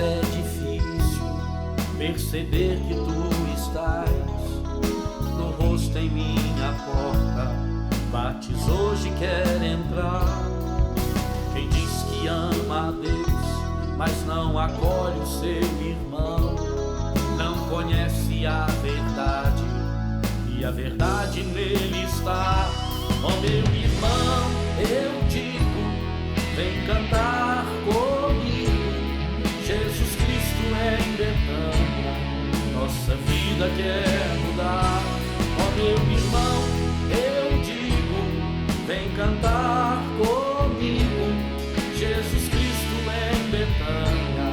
é difícil perceber que tu estás no rosto em minha porta. Bates hoje, quer entrar. Quem diz que ama a Deus, mas não acolhe o seu irmão, não conhece a verdade, e a verdade nele está. Ó meu irmão, eu digo, vem cantar comigo. Jesus Cristo é em Betânia, nossa vida quer mudar. Ó meu irmão, eu digo, vem cantar comigo. Jesus Cristo é em Betânia,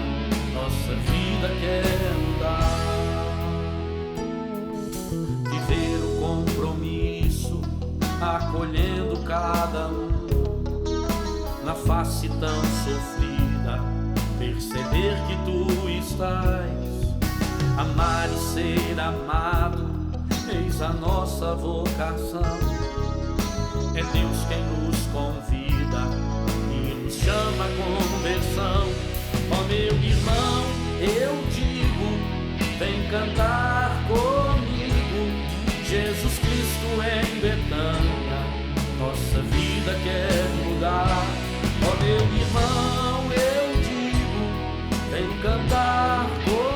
nossa vida quer mudar. Viver o compromisso, acolhendo cada um na face tão sofrida, perceber que tu estás. Amar e ser amado, eis a nossa vocação. É Deus quem nos convida e nos chama à conversão. Ó meu irmão, eu digo, vem cantar comigo. Jesus Cristo é em Betânia, nossa vida quer mudar. Ó meu irmão, eu digo, vem cantar comigo.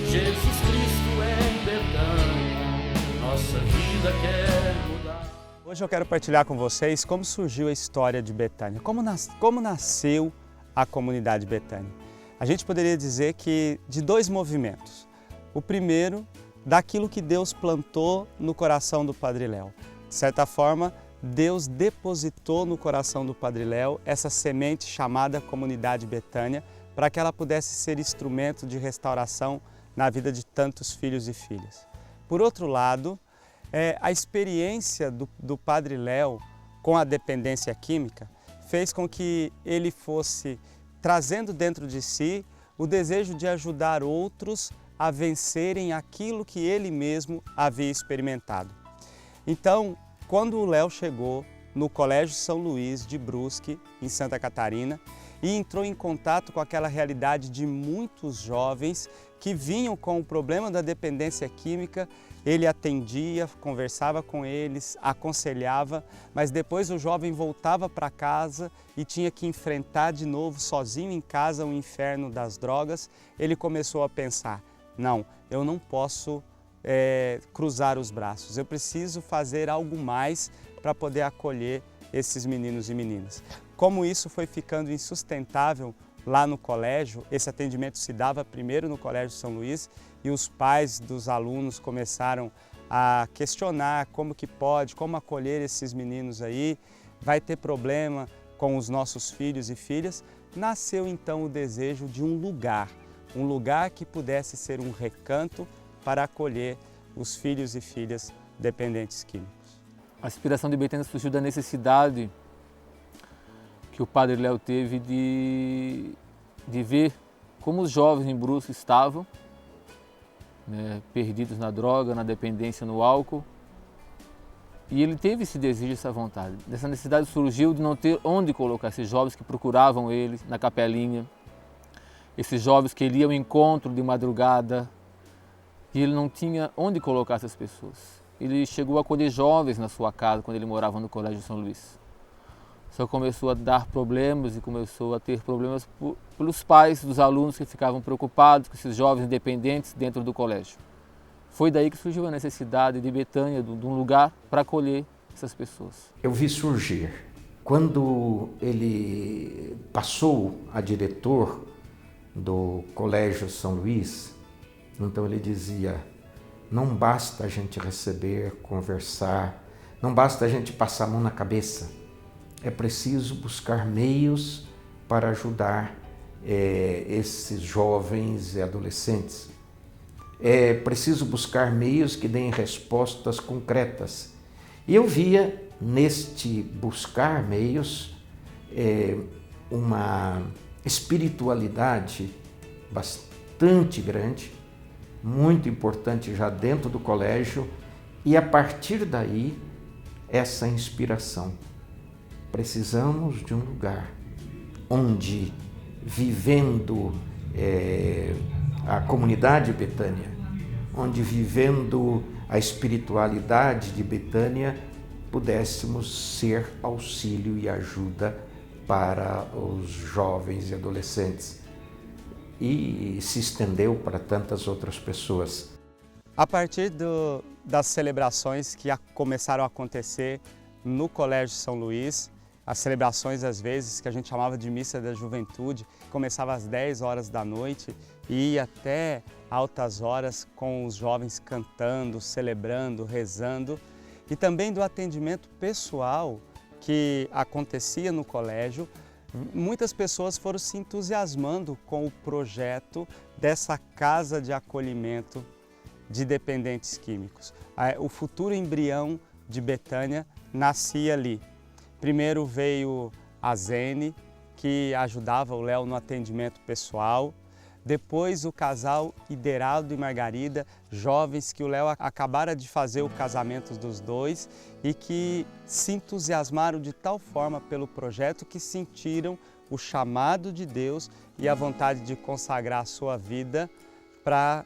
Jesus Cristo é em Betânia, nossa vida quer mudar. Hoje eu quero partilhar com vocês como surgiu a história de Betânia, como nasceu a comunidade Betânia. A gente poderia dizer que de dois movimentos. O primeiro, daquilo que Deus plantou no coração do Padre Léo. De certa forma, Deus depositou no coração do Padre Léo essa semente chamada Comunidade Betânia, para que ela pudesse ser instrumento de restauração na vida de tantos filhos e filhas. Por outro lado, a experiência do Padre Léo com a dependência química fez com que ele fosse trazendo dentro de si o desejo de ajudar outros a vencerem aquilo que ele mesmo havia experimentado. Então, quando o Léo chegou no Colégio São Luís de Brusque, em Santa Catarina, e entrou em contato com aquela realidade de muitos jovens que vinham com o problema da dependência química, ele atendia, conversava com eles, aconselhava, mas depois o jovem voltava para casa e tinha que enfrentar de novo, sozinho em casa, o inferno das drogas. Ele começou a pensar, não, eu não posso cruzar os braços, eu preciso fazer algo mais para poder acolher esses meninos e meninas. Como isso foi ficando insustentável lá no colégio, esse atendimento se dava primeiro no Colégio São Luís e os pais dos alunos começaram a questionar como que pode, como acolher esses meninos aí, vai ter problema com os nossos filhos e filhas. Nasceu então o desejo de um lugar que pudesse ser um recanto para acolher os filhos e filhas dependentes químicos. A inspiração de Betânia surgiu da necessidade que o Padre Léo teve de ver como os jovens em Brusque estavam, né, perdidos na droga, na dependência, no álcool. E ele teve esse desejo, essa vontade. Dessa necessidade surgiu de não ter onde colocar esses jovens que procuravam ele na capelinha, esses jovens que ele ia ao encontro de madrugada, e ele não tinha onde colocar essas pessoas. Ele chegou a acolher jovens na sua casa quando ele morava no Colégio São Luís. Só começou a dar problemas e começou a ter problemas pelos pais dos alunos que ficavam preocupados com esses jovens independentes dentro do colégio. Foi daí que surgiu a necessidade de Betânia, de um lugar para acolher essas pessoas. Eu vi surgir, quando ele passou a diretor do Colégio São Luís, então ele dizia, não basta a gente receber, conversar, não basta a gente passar a mão na cabeça, é preciso buscar meios para ajudar esses jovens e adolescentes. É preciso buscar meios que deem respostas concretas. E eu via neste buscar meios uma espiritualidade bastante grande, muito importante já dentro do colégio, e a partir daí essa inspiração. Precisamos de um lugar onde, vivendo a comunidade Betânia, onde, vivendo a espiritualidade de Betânia, pudéssemos ser auxílio e ajuda para os jovens e adolescentes. E se estendeu para tantas outras pessoas. A partir das celebrações que começaram a acontecer no Colégio São Luís, as celebrações às vezes que a gente chamava de Missa da Juventude, começava às 10 horas da noite e ia até altas horas com os jovens cantando, celebrando, rezando, e também do atendimento pessoal que acontecia no colégio. Muitas pessoas foram se entusiasmando com o projeto dessa casa de acolhimento de dependentes químicos. O futuro embrião de Betânia nascia ali. Primeiro veio a Zene, que ajudava o Léo no atendimento pessoal. Depois o casal Ideraldo e Margarida, jovens que o Léo acabara de fazer o casamento dos dois e que se entusiasmaram de tal forma pelo projeto que sentiram o chamado de Deus e a vontade de consagrar a sua vida para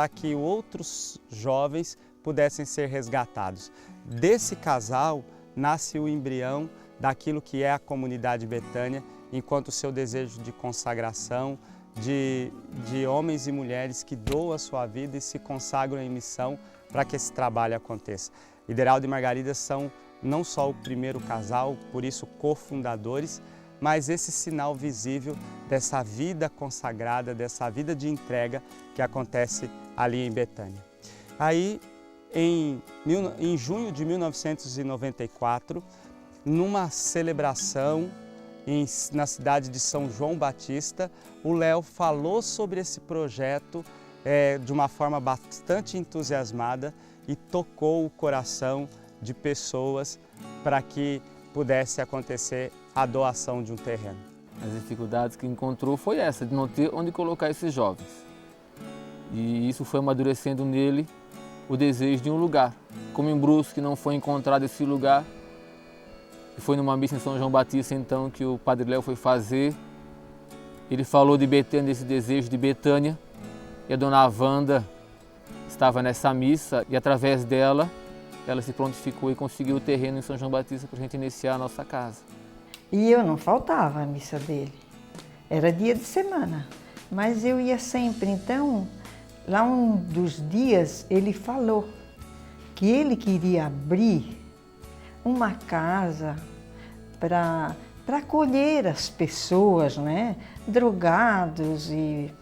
que outros jovens pudessem ser resgatados. Desse casal nasce o embrião daquilo que é a comunidade Betânia, enquanto o seu desejo de consagração, de homens e mulheres que doam a sua vida e se consagram em missão para que esse trabalho aconteça. Ideraldo e Margarida são não só o primeiro casal, por isso cofundadores, mas esse sinal visível dessa vida consagrada, dessa vida de entrega que acontece ali em Betânia. Aí, em junho de 1994, numa celebração na cidade de São João Batista, o Léo falou sobre esse projeto de uma forma bastante entusiasmada e tocou o coração de pessoas para que pudesse acontecer a doação de um terreno. As dificuldades que encontrou foi essa, de não ter onde colocar esses jovens. E isso foi amadurecendo nele o desejo de um lugar. Como em Brusque não foi encontrado esse lugar, e foi numa missa em São João Batista então que o Padre Léo foi fazer. Ele falou de Betânia, desse desejo de Betânia, e a dona Wanda estava nessa missa e através dela, ela se prontificou e conseguiu o terreno em São João Batista para a gente iniciar a nossa casa. E eu não faltava à missa dele, era dia de semana, mas eu ia sempre. Então, lá um dos dias ele falou que ele queria abrir uma casa para acolher as pessoas, né? Drogados e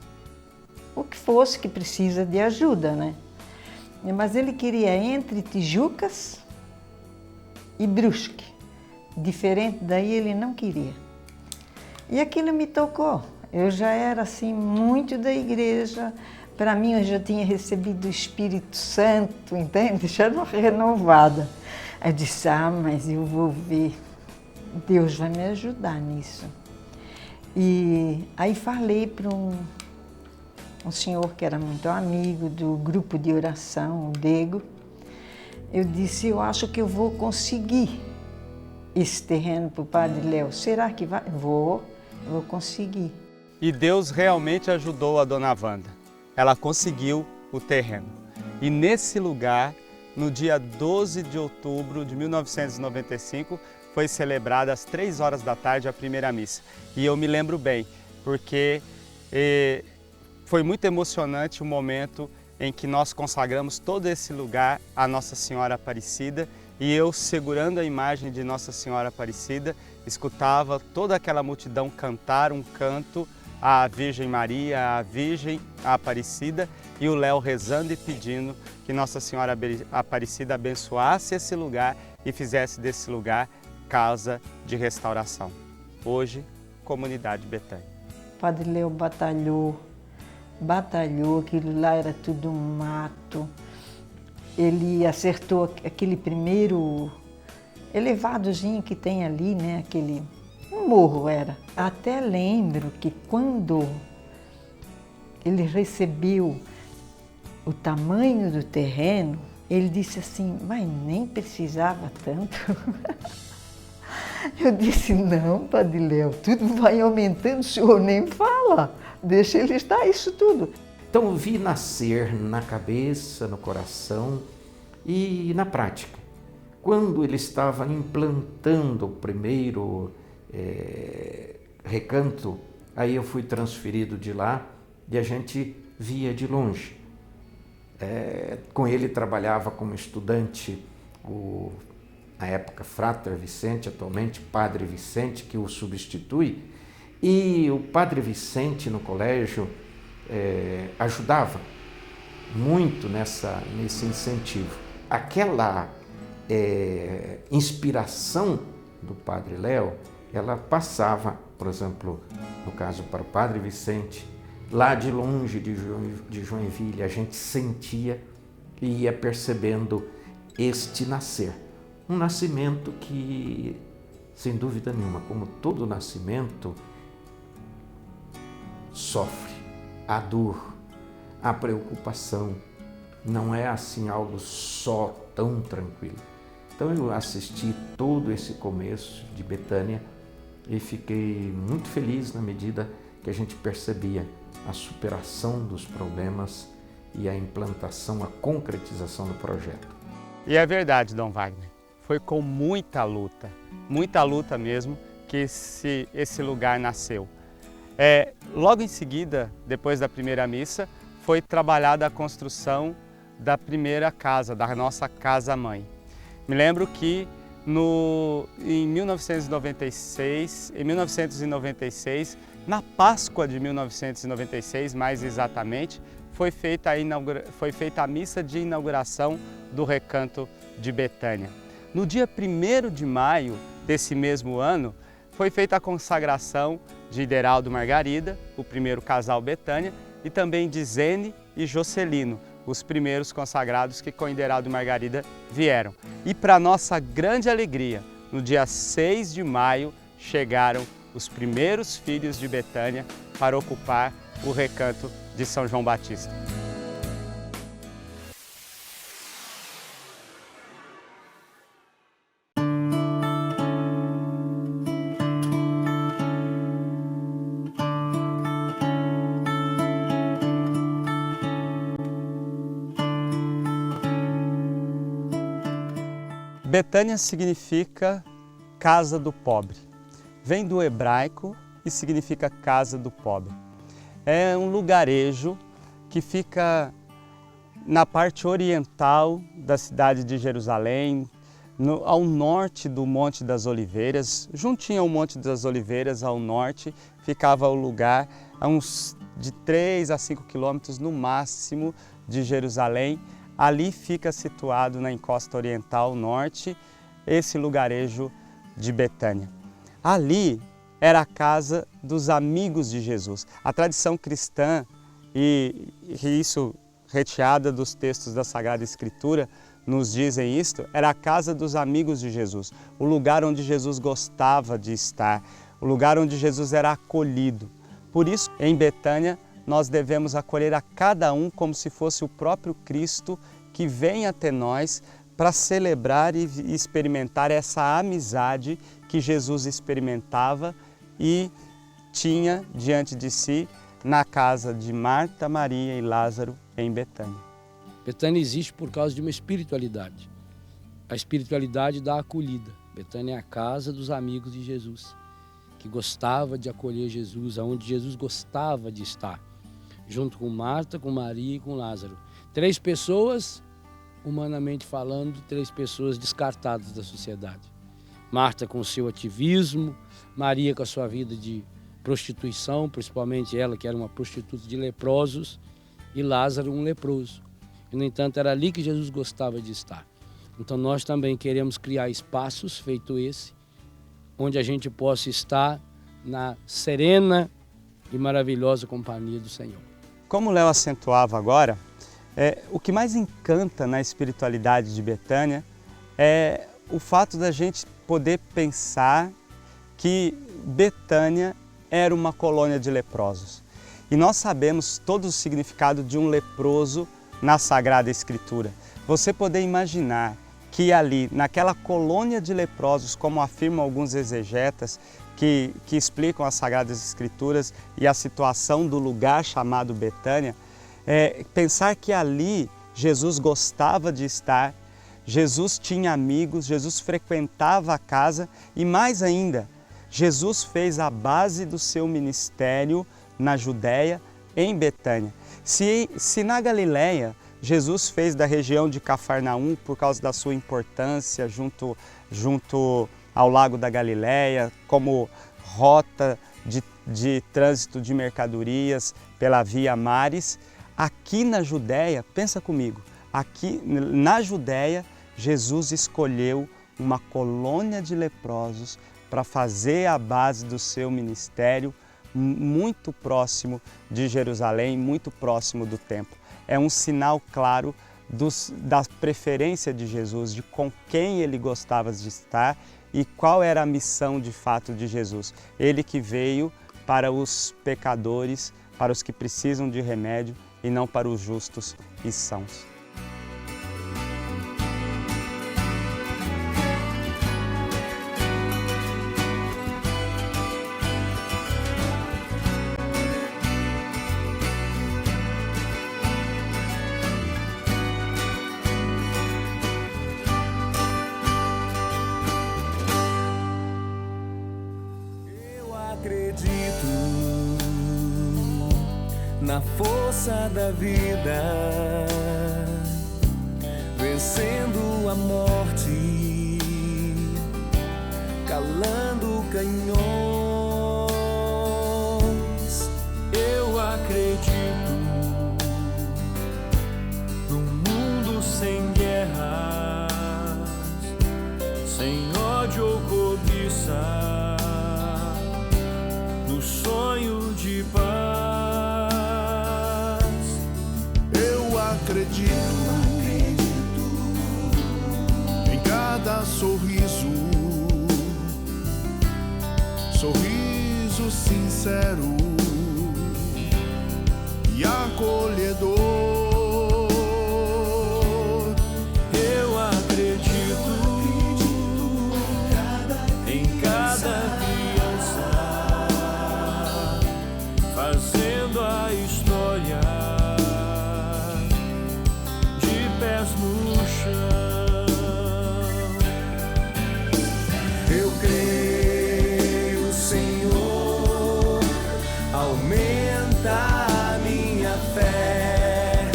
o que fosse que precisa de ajuda, né? Mas ele queria entre Tijucas e Brusque. Diferente daí ele não queria. E aquilo me tocou. Eu já era assim muito da igreja. Para mim eu já tinha recebido o Espírito Santo, entende? Já era renovada. Eu disse, mas eu vou ver. Deus vai me ajudar nisso. E aí falei para um senhor que era muito amigo do grupo de oração, o Dego. Eu disse, eu acho que eu vou conseguir esse terreno para o Padre Léo. Será que vai? Vou conseguir. E Deus realmente ajudou a dona Wanda. Ela conseguiu o terreno. E nesse lugar, no dia 12 de outubro de 1995, foi celebrada às 3 horas da tarde a primeira missa. E eu me lembro bem, porque foi muito emocionante o momento em que nós consagramos todo esse lugar à Nossa Senhora Aparecida, e eu, segurando a imagem de Nossa Senhora Aparecida, escutava toda aquela multidão cantar um canto à Virgem Maria, à Virgem Aparecida, e o Léo rezando e pedindo que Nossa Senhora Aparecida abençoasse esse lugar e fizesse desse lugar casa de restauração. Hoje, Comunidade Betânia. Padre Léo batalhou, aquilo lá era tudo mato. Ele acertou aquele primeiro elevadozinho que tem ali, né? Um morro era. Até lembro que quando ele recebeu o tamanho do terreno, ele disse assim, mas nem precisava tanto. Eu disse, não, Padre Léo, tudo vai aumentando, o senhor nem fala, deixa ele estar isso tudo. Então vi nascer na cabeça, no coração e na prática. Quando ele estava implantando o primeiro recanto, aí eu fui transferido de lá e a gente via de longe. Com ele trabalhava como estudante na época Frater Vicente, atualmente Padre Vicente, que o substitui, e o Padre Vicente no colégio ajudava muito nesse incentivo. Aquela inspiração do Padre Léo, ela passava, por exemplo, no caso para o Padre Vicente, lá de longe de Joinville, a gente sentia e ia percebendo este nascer. Um nascimento que, sem dúvida nenhuma, como todo nascimento, sofre a dor, a preocupação. Não é assim algo só tão tranquilo. Então eu assisti todo esse começo de Betânia e fiquei muito feliz na medida que a gente percebia a superação dos problemas e a implantação, a concretização do projeto. E é verdade, Dom Wagner, foi com muita luta mesmo, que esse lugar nasceu. Logo em seguida, depois da primeira missa, foi trabalhada a construção da primeira casa, da nossa casa-mãe. Me lembro que em 1996, na Páscoa de 1996, mais exatamente, foi feita a missa de inauguração do Recanto de Betânia. No dia 1º de maio desse mesmo ano, foi feita a consagração de Ideraldo e Margarida, o primeiro casal Betânia, e também de Zene e Jocelino, os primeiros consagrados que com Ideraldo e Margarida vieram. E para nossa grande alegria, no dia 6 de maio, chegaram os primeiros filhos de Betânia para ocupar o Recanto de São João Batista. Betânia significa casa do pobre. Vem do hebraico e significa casa do pobre. É um lugarejo que fica na parte oriental da cidade de Jerusalém, ao norte do Monte das Oliveiras. Juntinho ao Monte das Oliveiras, ao norte, ficava o lugar a uns de 3 a 5 quilômetros no máximo de Jerusalém. Ali fica situado na encosta oriental norte, esse lugarejo de Betânia. Ali era a casa dos amigos de Jesus. A tradição cristã, e isso retirada dos textos da Sagrada Escritura, nos dizem isto, era a casa dos amigos de Jesus, o lugar onde Jesus gostava de estar, o lugar onde Jesus era acolhido. Por isso, em Betânia, nós devemos acolher a cada um como se fosse o próprio Cristo que vem até nós para celebrar e experimentar essa amizade que Jesus experimentava e tinha diante de si na casa de Marta, Maria e Lázaro em Betânia. Betânia existe por causa de uma espiritualidade, a espiritualidade da acolhida. Betânia é a casa dos amigos de Jesus, que gostava de acolher Jesus, aonde Jesus gostava de estar, junto com Marta, com Maria e com Lázaro. 3 pessoas, humanamente falando, 3 pessoas descartadas da sociedade. Marta com o seu ativismo, Maria com a sua vida de prostituição, principalmente ela que era uma prostituta de leprosos, e Lázaro um leproso. E, no entanto, era ali que Jesus gostava de estar. Então nós também queremos criar espaços, feito esse, onde a gente possa estar na serena e maravilhosa companhia do Senhor. Como o Léo acentuava agora, o que mais encanta na espiritualidade de Betânia é o fato da gente poder pensar que Betânia era uma colônia de leprosos. E nós sabemos todo o significado de um leproso na Sagrada Escritura. Você poder imaginar que ali, naquela colônia de leprosos, como afirmam alguns exegetas que explicam as Sagradas Escrituras e a situação do lugar chamado Betânia, pensar que ali Jesus gostava de estar, Jesus tinha amigos, Jesus frequentava a casa e mais ainda, Jesus fez a base do seu ministério na Judéia, em Betânia. Se na Galileia Jesus fez da região de Cafarnaum, por causa da sua importância junto ao Lago da Galileia, como rota de trânsito de mercadorias pela via mares, aqui na Judéia, pensa comigo, aqui na Judéia, Jesus escolheu uma colônia de leprosos para fazer a base do seu ministério muito próximo de Jerusalém, muito próximo do templo. É um sinal claro da preferência de Jesus, de com quem ele gostava de estar e qual era a missão de fato de Jesus. Ele que veio para os pecadores, para os que precisam de remédio e não para os justos e sãos. Na força da vida, vencendo a morte, calando canhões. Eu acredito num mundo sem guerras, sem ódio ou cobiça, no sonho de paz. Acredito em cada sorriso, sorriso sincero e acolhedor. Eu acredito em cada criança fazendo a história pés no chão. Eu creio, Senhor, aumenta a minha fé.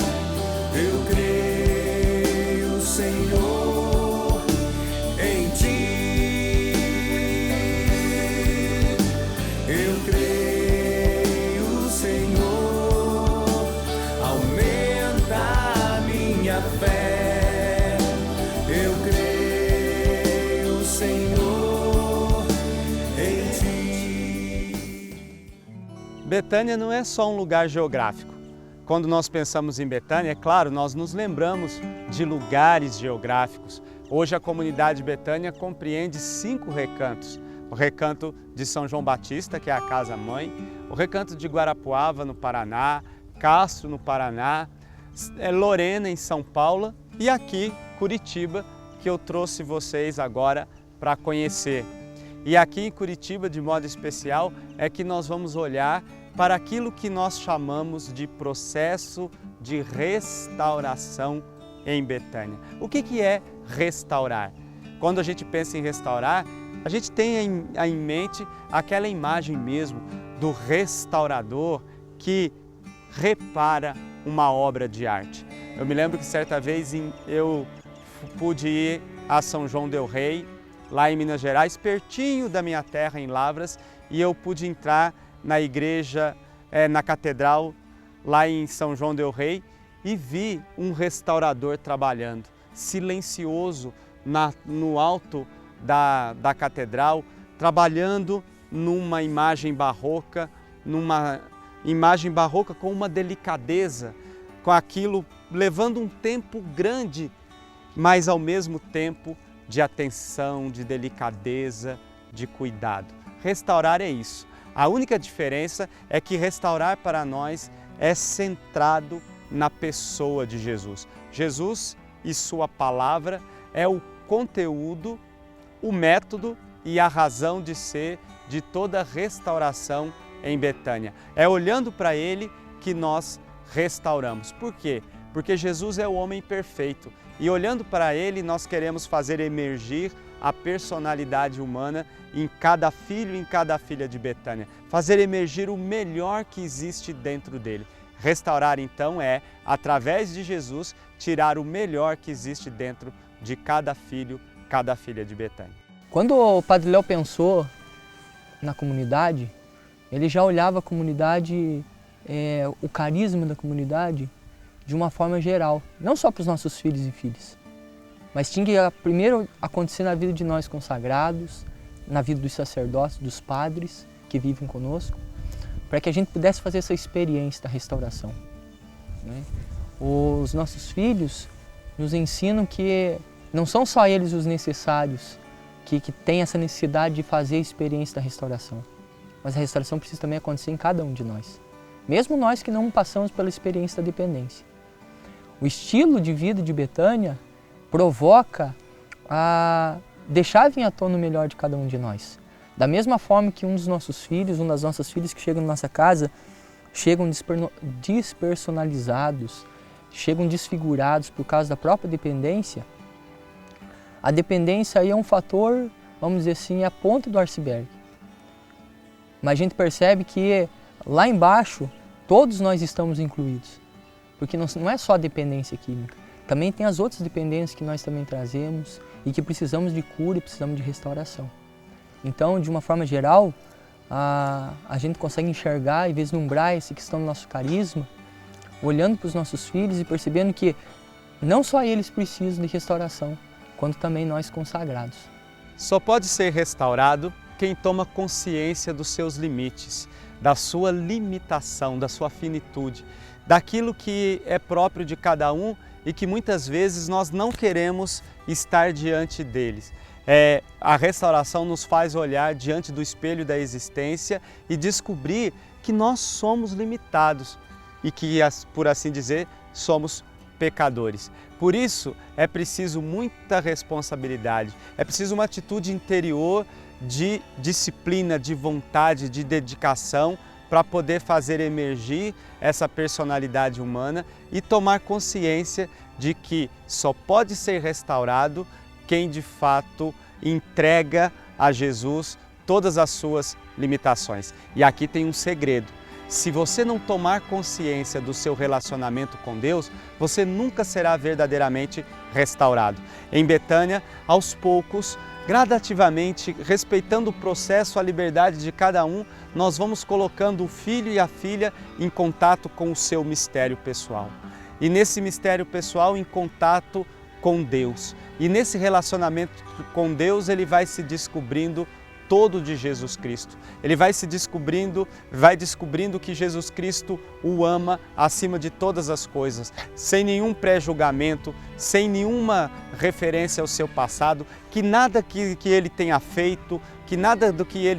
Eu creio, Senhor, em Ti. Eu creio, Senhor, aumenta fé, eu creio, Senhor, em Ti. Betânia não é só um lugar geográfico. Quando nós pensamos em Betânia, é claro, nós nos lembramos de lugares geográficos. Hoje a comunidade Betânia compreende 5 recantos. O recanto de São João Batista, que é a casa-mãe, o recanto de Guarapuava, no Paraná, Castro, no Paraná, Lorena, em São Paulo, e aqui, Curitiba, que eu trouxe vocês agora para conhecer. E aqui em Curitiba, de modo especial, é que nós vamos olhar para aquilo que nós chamamos de processo de restauração em Betânia. O que é restaurar? Quando a gente pensa em restaurar, a gente tem em mente aquela imagem mesmo do restaurador que repara uma obra de arte. Eu me lembro que certa vez eu pude ir a São João del Rei, lá em Minas Gerais, pertinho da minha terra, em Lavras, e eu pude entrar na igreja, na catedral, lá em São João del Rei, e vi um restaurador trabalhando, silencioso, no alto da catedral, trabalhando numa imagem barroca, com uma delicadeza, com aquilo levando um tempo grande, mas ao mesmo tempo de atenção, de delicadeza, de cuidado. Restaurar é isso. A única diferença é que restaurar para nós é centrado na pessoa de Jesus. Jesus e sua palavra é o conteúdo, o método e a razão de ser de toda restauração em Betânia. É olhando para Ele que nós restauramos. Por quê? Porque Jesus é o homem perfeito e olhando para Ele nós queremos fazer emergir a personalidade humana em cada filho e em cada filha de Betânia. Fazer emergir o melhor que existe dentro dele. Restaurar então é, através de Jesus, tirar o melhor que existe dentro de cada filho, cada filha de Betânia. Quando o Padre Léo pensou na comunidade, ele já olhava a comunidade, o carisma da comunidade, de uma forma geral, não só para os nossos filhos e filhas, mas tinha que primeiro acontecer na vida de nós consagrados, na vida dos sacerdotes, dos padres que vivem conosco, para que a gente pudesse fazer essa experiência da restauração, né? Os nossos filhos nos ensinam que não são só eles os necessários, que têm essa necessidade de fazer a experiência da restauração, mas a restauração precisa também acontecer em cada um de nós, mesmo nós que não passamos pela experiência da dependência. O estilo de vida de Betânia provoca a deixar vir à tona o melhor de cada um de nós. Da mesma forma que um dos nossos filhos, uma das nossas filhas que chegam na nossa casa, chegam despersonalizados, chegam desfigurados por causa da própria dependência, a dependência aí é um fator, vamos dizer assim, é a ponta do iceberg. Mas a gente percebe que lá embaixo todos nós estamos incluídos, porque não é só a dependência química, também tem as outras dependências que nós também trazemos e que precisamos de cura e precisamos de restauração. Então, de uma forma geral, a gente consegue enxergar e vislumbrar essa questão do nosso carisma, olhando para os nossos filhos e percebendo que não só eles precisam de restauração, quanto também nós consagrados. Só pode ser restaurado quem toma consciência dos seus limites, da sua limitação, da sua finitude, daquilo que é próprio de cada um e que muitas vezes nós não queremos estar diante deles. A restauração nos faz olhar diante do espelho da existência e descobrir que nós somos limitados e que, por assim dizer, somos pecadores. Por isso é preciso muita responsabilidade, é preciso uma atitude interior de disciplina, de vontade, de dedicação para poder fazer emergir essa personalidade humana e tomar consciência de que só pode ser restaurado quem de fato entrega a Jesus todas as suas limitações. E aqui tem um segredo. Se você não tomar consciência do seu relacionamento com Deus, você nunca será verdadeiramente restaurado. Em Betânia, aos poucos, gradativamente, respeitando o processo, a liberdade de cada um, nós vamos colocando o filho e a filha em contato com o seu mistério pessoal. E nesse mistério pessoal, em contato com Deus. E nesse relacionamento com Deus, ele vai se descobrindo todo de Jesus Cristo. Ele vai descobrindo que Jesus Cristo o ama acima de todas as coisas, sem nenhum pré-julgamento, sem nenhuma referência ao seu passado, que nada que ele tenha feito, que nada do que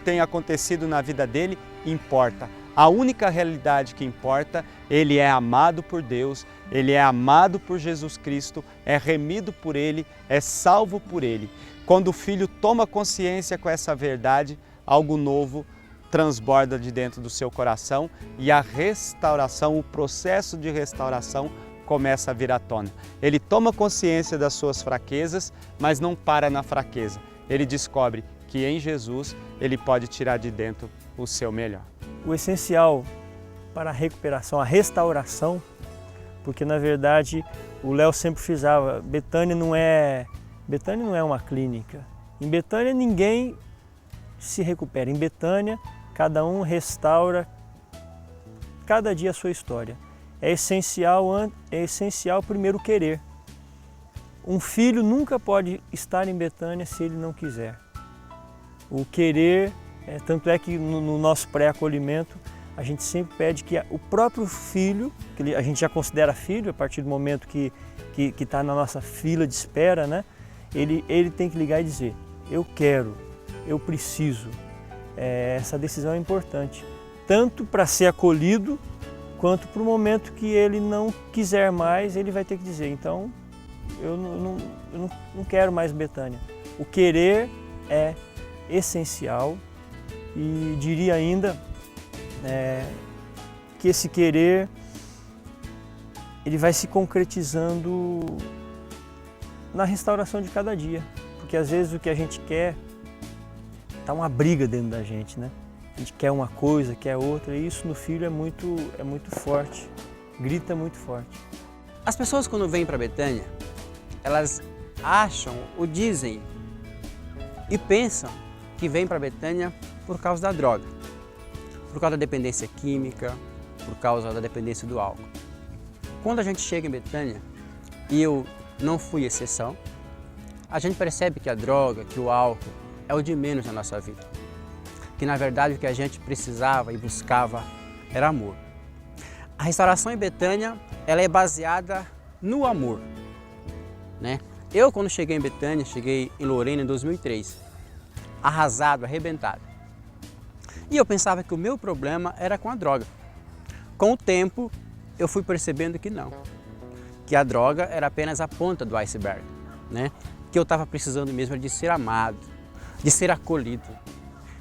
tenha acontecido na vida dele importa. A única realidade que importa, ele é amado por Deus, ele é amado por Jesus Cristo, é remido por ele, é salvo por ele. Quando o filho toma consciência com essa verdade, algo novo transborda de dentro do seu coração e a restauração, o processo de restauração começa a vir à tona. Ele toma consciência das suas fraquezas, mas não para na fraqueza. Ele descobre que em Jesus ele pode tirar de dentro o seu melhor. O essencial para a recuperação, a restauração, porque na verdade o Léo sempre frisava, Betânia não é uma clínica. Em Betânia ninguém se recupera. Em Betânia cada um restaura cada dia a sua história. É essencial primeiro querer. Um filho nunca pode estar em Betânia se ele não quiser. O querer, tanto é que no nosso pré-acolhimento a gente sempre pede que o próprio filho, que a gente já considera filho a partir do momento que está na nossa fila de espera, né? Ele tem que ligar e dizer, eu quero, eu preciso. Essa decisão é importante, tanto para ser acolhido, quanto para o momento que ele não quiser mais, ele vai ter que dizer, então eu não quero mais Betânia. O querer é essencial e diria ainda que esse querer ele vai se concretizando na restauração de cada dia, porque às vezes o que a gente quer tá uma briga dentro da gente, né? A gente quer uma coisa, quer outra, e isso no filho é muito forte, grita muito forte. As pessoas quando vêm para Betânia, elas acham ou dizem e pensam que vêm para Betânia por causa da droga, por causa da dependência química, por causa da dependência do álcool. Quando a gente chega em Betânia, e eu não fui exceção, a gente percebe que a droga, que o álcool é o de menos na nossa vida. Que na verdade o que a gente precisava e buscava era amor. A restauração em Betânia, ela é baseada no amor, né? Eu quando cheguei em Betânia, cheguei em Lorena em 2003, arrasado, arrebentado. E eu pensava que o meu problema era com a droga. Com o tempo, eu fui percebendo que não, que a droga era apenas a ponta do iceberg, né? Que eu estava precisando mesmo de ser amado, de ser acolhido.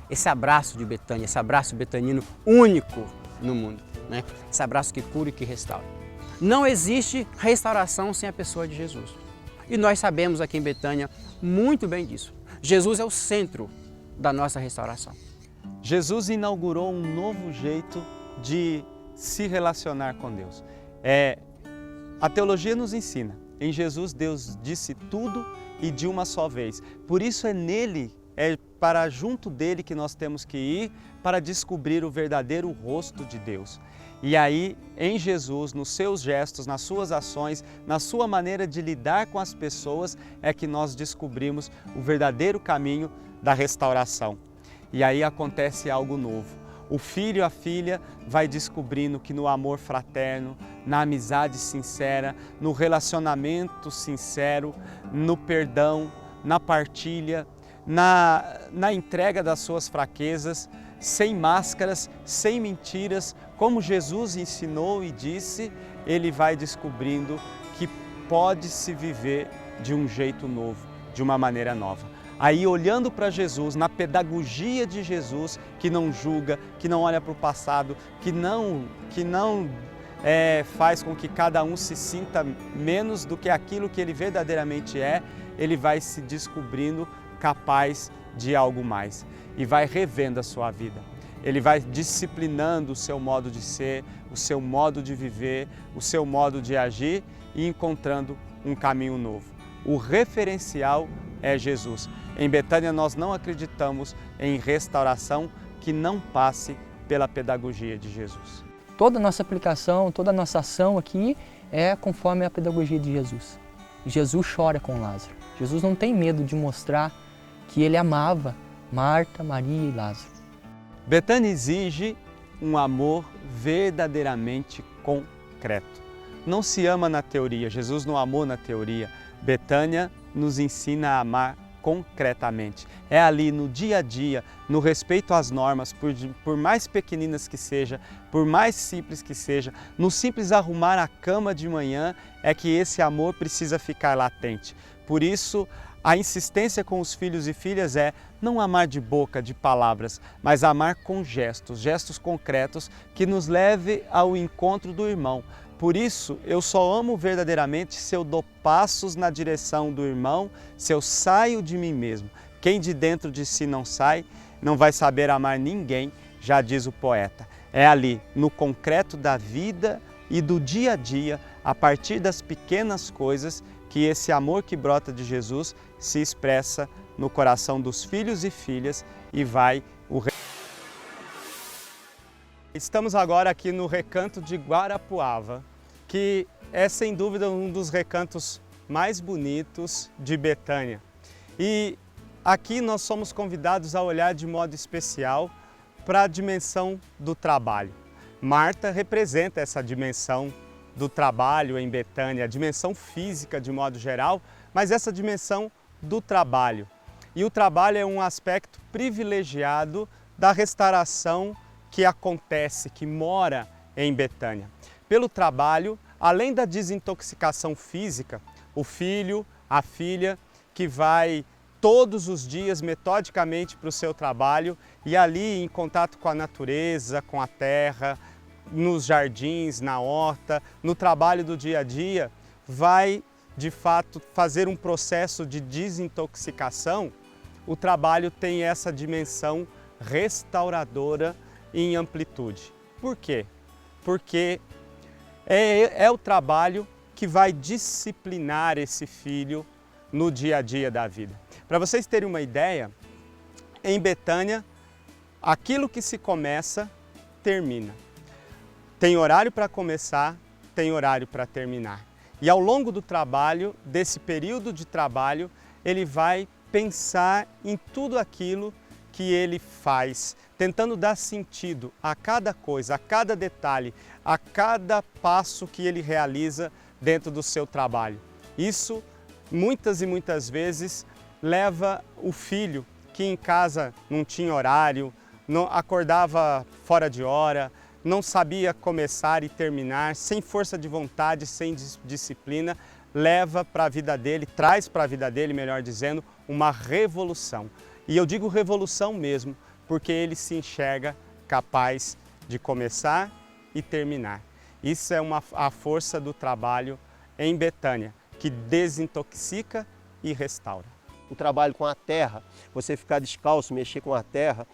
Esse abraço de Betânia, esse abraço betanino único no mundo, né? Esse abraço que cura e que restaura. Não existe restauração sem a pessoa de Jesus. E nós sabemos aqui em Betânia muito bem disso. Jesus é o centro da nossa restauração. Jesus inaugurou um novo jeito de se relacionar com Deus. A teologia nos ensina, em Jesus Deus disse tudo e de uma só vez. Por isso é nele, para junto dele que nós temos que ir para descobrir o verdadeiro rosto de Deus. E aí, em Jesus, nos seus gestos, nas suas ações, na sua maneira de lidar com as pessoas, é que nós descobrimos o verdadeiro caminho da restauração. E aí acontece algo novo. O filho e a filha vai descobrindo que no amor fraterno, na amizade sincera, no relacionamento sincero, no perdão, na partilha, na entrega das suas fraquezas, sem máscaras, sem mentiras, como Jesus ensinou e disse, ele vai descobrindo que pode se viver de um jeito novo, de uma maneira nova. Aí olhando para Jesus, na pedagogia de Jesus, que não julga, que não olha para o passado, que não faz com que cada um se sinta menos do que aquilo que ele verdadeiramente é, ele vai se descobrindo capaz de algo mais e vai revendo a sua vida. Ele vai disciplinando o seu modo de ser, o seu modo de viver, o seu modo de agir e encontrando um caminho novo. O referencial é Jesus. Em Betânia nós não acreditamos em restauração que não passe pela pedagogia de Jesus. Toda a nossa aplicação, toda a nossa ação aqui é conforme a pedagogia de Jesus. Jesus chora com Lázaro. Jesus não tem medo de mostrar que ele amava Marta, Maria e Lázaro. Betânia exige um amor verdadeiramente concreto. Não se ama na teoria, Jesus não amou na teoria. Betânia nos ensina a amar concretamente. É ali no dia a dia, no respeito às normas, por mais pequeninas que seja, por mais simples que seja, no simples arrumar a cama de manhã, é que esse amor precisa ficar latente. Por isso, a insistência com os filhos e filhas é não amar de boca, de palavras, mas amar com gestos, gestos concretos que nos leve ao encontro do irmão. Por isso, eu só amo verdadeiramente se eu dou passos na direção do irmão, se eu saio de mim mesmo. Quem de dentro de si não sai, não vai saber amar ninguém, já diz o poeta. É ali, no concreto da vida e do dia a dia, a partir das pequenas coisas, que esse amor que brota de Jesus se expressa no coração dos filhos e filhas e vai o... Estamos agora aqui no recanto de Guarapuava, que é sem dúvida um dos recantos mais bonitos de Betânia. E aqui nós somos convidados a olhar de modo especial para a dimensão do trabalho. Marta representa essa dimensão do trabalho em Betânia, a dimensão física de modo geral, mas essa dimensão do trabalho. E o trabalho é um aspecto privilegiado da restauração que acontece, que mora em Betânia. Pelo trabalho, além da desintoxicação física, o filho, a filha que vai todos os dias metodicamente para o seu trabalho e ali em contato com a natureza, com a terra, nos jardins, na horta, no trabalho do dia a dia, vai de fato fazer um processo de desintoxicação. O trabalho tem essa dimensão restauradora em amplitude. Por quê? Porque é o trabalho que vai disciplinar esse filho no dia a dia da vida. Para vocês terem uma ideia, em Betânia, aquilo que se começa, termina. Tem horário para começar, tem horário para terminar. E ao longo do trabalho, desse período de trabalho, ele vai pensar em tudo aquilo que ele faz, tentando dar sentido a cada coisa, a cada detalhe, a cada passo que ele realiza dentro do seu trabalho. Isso, muitas e muitas vezes, leva o filho, que em casa não tinha horário, não acordava fora de hora, não sabia começar e terminar, sem força de vontade, sem disciplina, leva para a vida dele, traz para a vida dele, melhor dizendo, uma revolução. E eu digo revolução mesmo, porque ele se enxerga capaz de começar e terminar. Isso é a força do trabalho em Betânia, que desintoxica e restaura. O trabalho com a terra, você ficar descalço, mexer com a terra,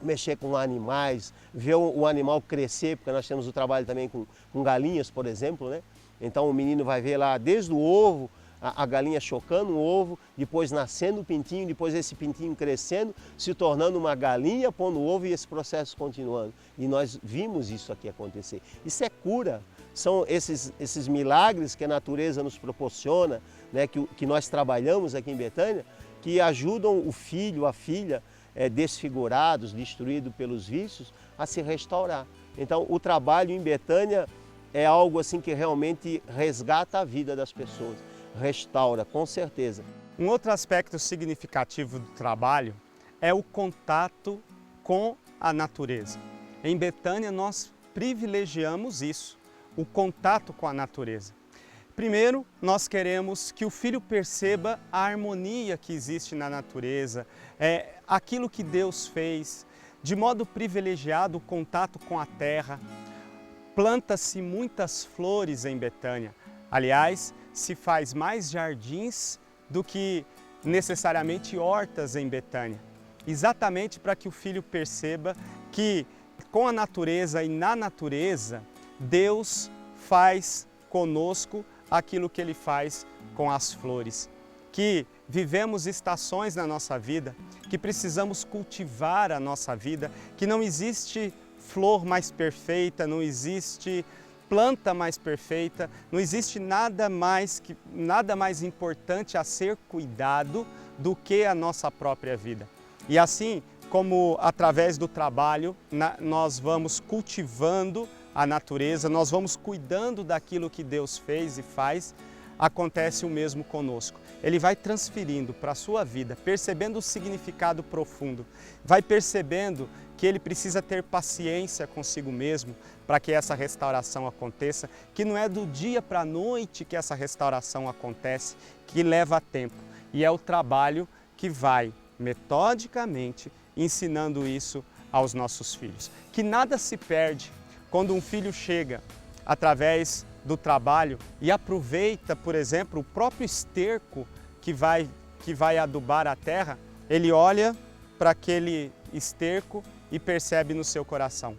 mexer com animais, ver o animal crescer, porque nós temos o trabalho também com galinhas, por exemplo, né? Então o menino vai ver lá desde o ovo, a galinha chocando o ovo, depois nascendo o pintinho, depois esse pintinho crescendo, se tornando uma galinha, pondo o ovo e esse processo continuando. E nós vimos isso aqui acontecer. Isso é cura, são esses milagres que a natureza nos proporciona, né, que nós trabalhamos aqui em Betânia, que ajudam o filho, a filha, desfigurados, destruídos pelos vícios, a se restaurar. Então o trabalho em Betânia é algo assim que realmente resgata a vida das pessoas, restaura, com certeza. Um outro aspecto significativo do trabalho é o contato com a natureza. Em Betânia nós privilegiamos isso, o contato com a natureza. Primeiro, nós queremos que o filho perceba a harmonia que existe na natureza, aquilo que Deus fez, de modo privilegiado o contato com a terra. Planta-se muitas flores em Betânia. Aliás, se faz mais jardins do que necessariamente hortas em Betânia. Exatamente para que o filho perceba que com a natureza e na natureza, Deus faz conosco aquilo que Ele faz com as flores. Que vivemos estações na nossa vida, que precisamos cultivar a nossa vida, que não existe flor mais perfeita, não existe planta mais perfeita, não existe nada mais importante a ser cuidado do que a nossa própria vida. E assim como através do trabalho nós vamos cultivando a natureza, nós vamos cuidando daquilo que Deus fez e faz, acontece o mesmo conosco. Ele vai transferindo para a sua vida, percebendo o significado profundo, vai percebendo que ele precisa ter paciência consigo mesmo para que essa restauração aconteça, que não é do dia para a noite que essa restauração acontece, que leva tempo. E é o trabalho que vai metodicamente ensinando isso aos nossos filhos. Que nada se perde quando um filho chega através do trabalho e aproveita, por exemplo, o próprio esterco que vai adubar a terra, ele olha para aquele esterco e percebe no seu coração: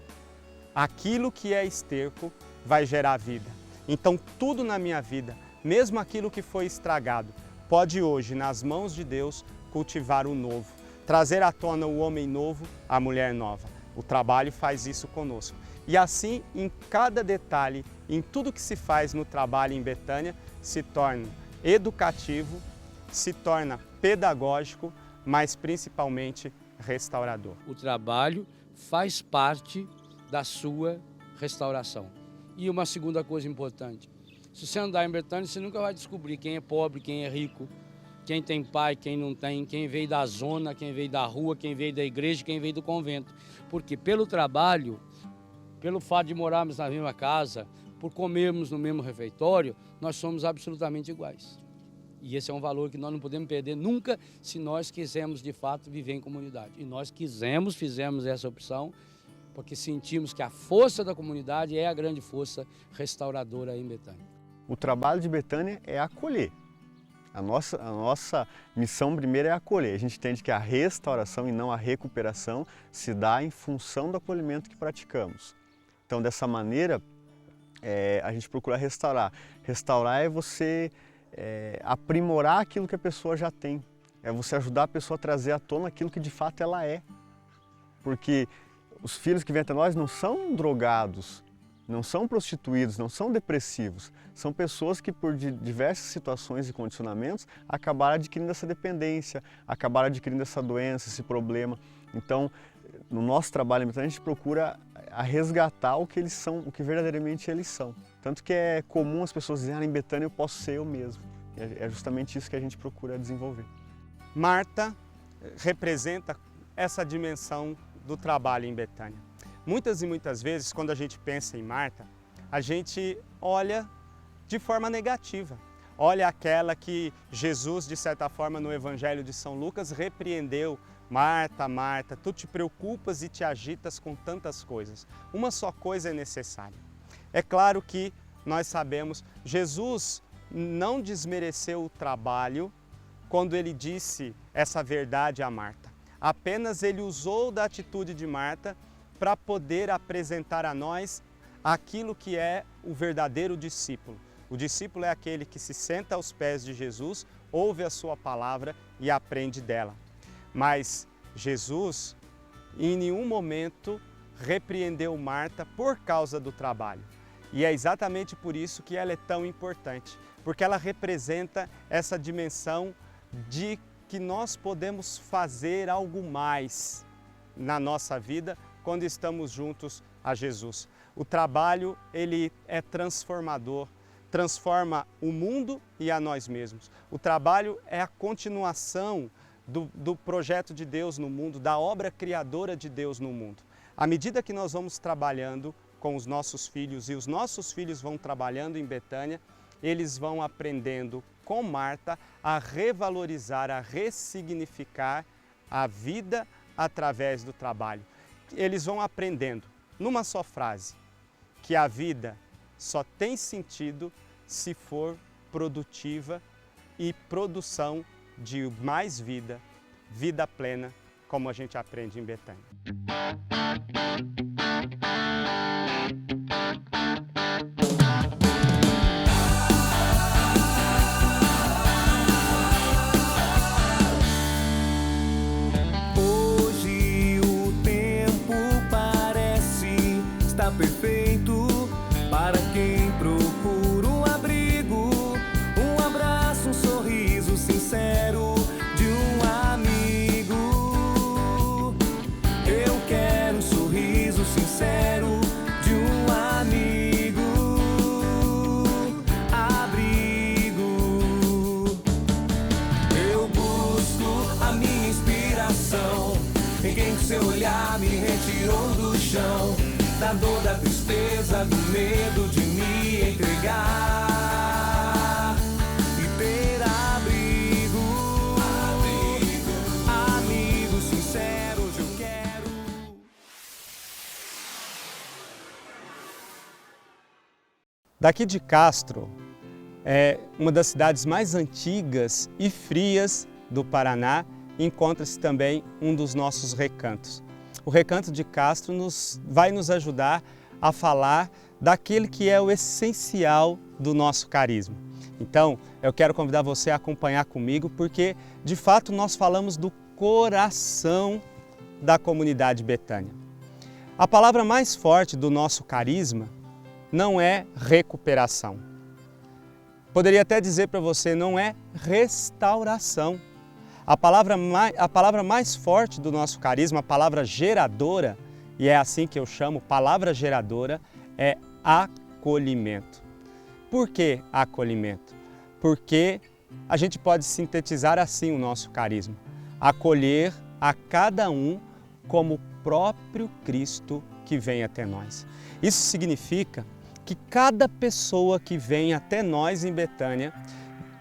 aquilo que é esterco vai gerar vida. Então tudo na minha vida, mesmo aquilo que foi estragado, pode hoje, nas mãos de Deus, cultivar o novo, trazer à tona o homem novo, a mulher nova. O trabalho faz isso conosco. E assim, em cada detalhe, em tudo que se faz no trabalho em Betânia, se torna educativo, se torna pedagógico, mas principalmente restaurador. O trabalho faz parte da sua restauração. E uma segunda coisa importante: se você andar em Betânia, você nunca vai descobrir quem é pobre, quem é rico, quem tem pai, quem não tem, quem veio da zona, quem veio da rua, quem veio da igreja, quem veio do convento. Porque pelo trabalho, pelo fato de morarmos na mesma casa, por comermos no mesmo refeitório, nós somos absolutamente iguais. E esse é um valor que nós não podemos perder nunca se nós quisermos de fato viver em comunidade. E nós fizemos essa opção, porque sentimos que a força da comunidade é a grande força restauradora em Betânia. O trabalho de Betânia é acolher. A nossa missão primeiro é acolher. A gente entende que a restauração e não a recuperação se dá em função do acolhimento que praticamos. Então, dessa maneira, a gente procura restaurar. Restaurar é você aprimorar aquilo que a pessoa já tem. É você ajudar a pessoa a trazer à tona aquilo que de fato ela é. Porque os filhos que vêm até nós não são drogados, não são prostituídos, não são depressivos. São pessoas que por diversas situações e condicionamentos acabaram adquirindo essa dependência, acabaram adquirindo essa doença, esse problema. Então, no nosso trabalho, a gente procura resgatar o que eles são, o que verdadeiramente eles são. Tanto que é comum as pessoas dizerem, em Betânia eu posso ser eu mesmo. É justamente isso que a gente procura desenvolver. Marta representa essa dimensão do trabalho em Betânia. Muitas e muitas vezes, quando a gente pensa em Marta, a gente olha de forma negativa. Olha aquela que Jesus, de certa forma, no Evangelho de São Lucas, repreendeu. Marta, Marta, tu te preocupas e te agitas com tantas coisas. Uma só coisa é necessária. É claro que nós sabemos, Jesus não desmereceu o trabalho quando ele disse essa verdade a Marta. Apenas ele usou da atitude de Marta para poder apresentar a nós aquilo que é o verdadeiro discípulo. O discípulo é aquele que se senta aos pés de Jesus, ouve a sua palavra e aprende dela. Mas Jesus, em nenhum momento, repreendeu Marta por causa do trabalho. E é exatamente por isso que ela é tão importante, porque ela representa essa dimensão de que nós podemos fazer algo mais na nossa vida quando estamos juntos a Jesus. O trabalho, ele é transformador, transforma o mundo e a nós mesmos. O trabalho é a continuação do projeto de Deus no mundo, da obra criadora de Deus no mundo. À medida que nós vamos trabalhando com os nossos filhos e os nossos filhos vão trabalhando em Betânia, eles vão aprendendo com Marta a revalorizar, a ressignificar a vida através do trabalho. Eles vão aprendendo, numa só frase, que a vida só tem sentido se for produtiva e produção de mais vida, vida plena, como a gente aprende em Betânia. Hoje o tempo parece estar perfeito para quem procura um abrigo, um abraço, um sorriso sincero de um amigo. Eu quero um sorriso sincero de um amigo. Abrigo. Eu busco a minha inspiração em quem com seu olhar me retirou do chão, da dor, da tristeza, do medo de me entregar e ter abrigo. Amigo sincero, hoje eu quero. Daqui de Castro, é uma das cidades mais antigas e frias do Paraná, encontra-se também um dos nossos recantos. O Recanto de Castro vai nos ajudar a falar daquele que é o essencial do nosso carisma. Então, eu quero convidar você a acompanhar comigo, porque, de fato, nós falamos do coração da comunidade Betânia. A palavra mais forte do nosso carisma não é recuperação. Poderia até dizer para você, não é restauração. A palavra mais forte do nosso carisma, a palavra geradora, e é assim que eu chamo, palavra geradora, é acolhimento. Por que acolhimento? Porque a gente pode sintetizar assim o nosso carisma. Acolher a cada um como o próprio Cristo que vem até nós. Isso significa que cada pessoa que vem até nós em Betânia,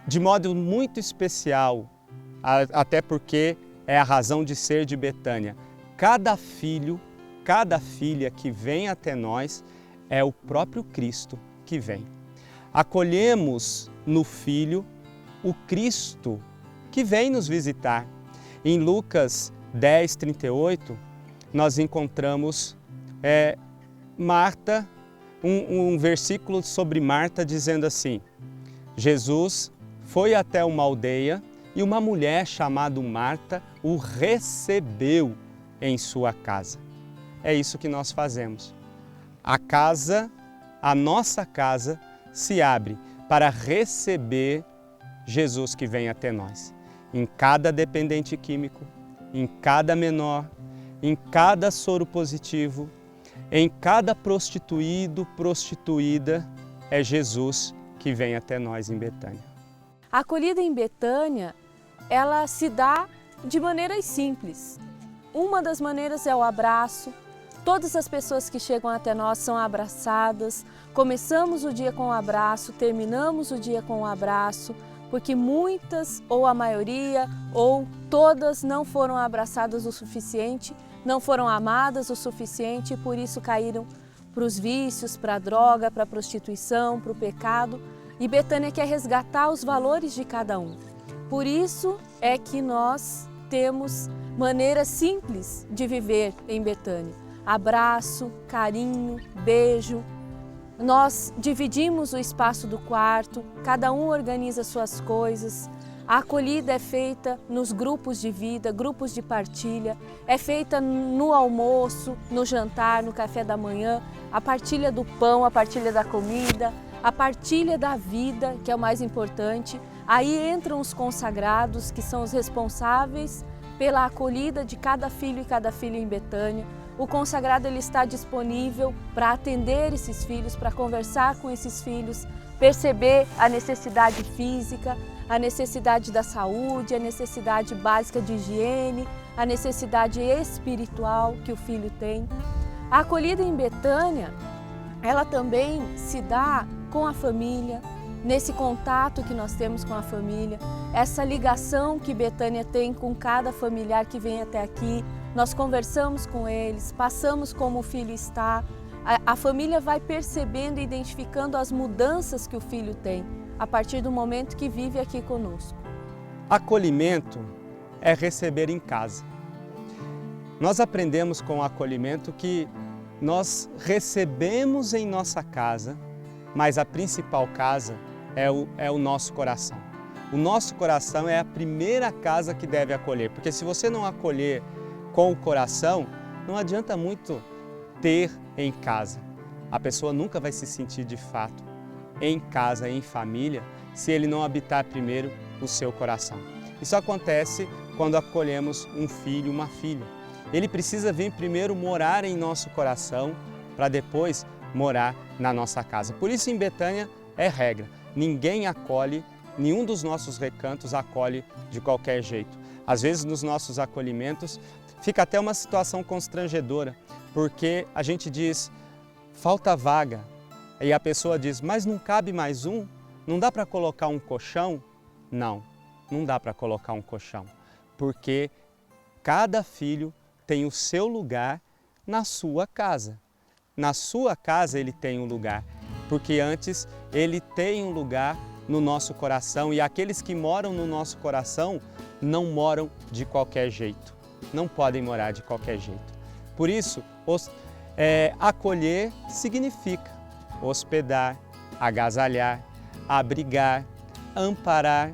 de modo muito especial, até porque é a razão de ser de Betânia, cada filho, cada filha que vem até nós é o próprio Cristo que vem. Acolhemos no Filho o Cristo que vem nos visitar. Em Lucas 10, 38, nós encontramos Marta, um versículo sobre Marta dizendo assim: Jesus foi até uma aldeia e uma mulher chamada Marta o recebeu em sua casa. É isso que nós fazemos. A nossa casa se abre para receber Jesus que vem até nós. Em cada dependente químico, em cada menor, em cada soro positivo, em cada prostituído, prostituída, é Jesus que vem até nós em Betânia. A acolhida em Betânia, ela se dá de maneiras simples. Uma das maneiras é o abraço. Todas as pessoas que chegam até nós são abraçadas. Começamos o dia com um abraço, terminamos o dia com um abraço, porque muitas, ou a maioria, ou todas não foram abraçadas o suficiente, não foram amadas o suficiente e por isso caíram para os vícios, para a droga, para a prostituição, para o pecado. E Betânia quer resgatar os valores de cada um. Por isso é que nós temos maneiras simples de viver em Betânia. Abraço, carinho, beijo. Nós dividimos o espaço do quarto, cada um organiza suas coisas. A acolhida é feita nos grupos de vida, grupos de partilha, é feita no almoço, no jantar, no café da manhã, a partilha do pão, a partilha da comida, a partilha da vida, que é o mais importante. Aí entram os consagrados, que são os responsáveis pela acolhida de cada filho e cada filha em Betânia. O consagrado ele está disponível para atender esses filhos, para conversar com esses filhos, perceber a necessidade física, a necessidade da saúde, a necessidade básica de higiene, a necessidade espiritual que o filho tem. A acolhida em Betânia, ela também se dá com a família, nesse contato que nós temos com a família, essa ligação que Betânia tem com cada familiar que vem até aqui. Nós conversamos com eles, passamos como o filho está. A família vai percebendo e identificando as mudanças que o filho tem a partir do momento que vive aqui conosco. Acolhimento é receber em casa. Nós aprendemos com o acolhimento que nós recebemos em nossa casa, mas a principal casa é o nosso coração. O nosso coração é a primeira casa que deve acolher, porque se você não acolher com o coração, não adianta muito ter em casa. A pessoa nunca vai se sentir de fato em casa, em família, se ele não habitar primeiro o seu coração. Isso acontece quando acolhemos um filho, uma filha. Ele precisa vir primeiro morar em nosso coração para depois morar na nossa casa. Por isso em Betânia é regra, ninguém acolhe, nenhum dos nossos recantos acolhe de qualquer jeito. Às vezes nos nossos acolhimentos fica até uma situação constrangedora, porque a gente diz, falta vaga, e a pessoa diz, mas não cabe mais um? Não dá para colocar um colchão? Não, não dá para colocar um colchão, porque cada filho tem o seu lugar na sua casa. Na sua casa ele tem um lugar, porque antes ele tem um lugar no nosso coração e aqueles que moram no nosso coração não moram de qualquer jeito, não podem morar de qualquer jeito. Por isso, acolher significa hospedar, agasalhar, abrigar, amparar,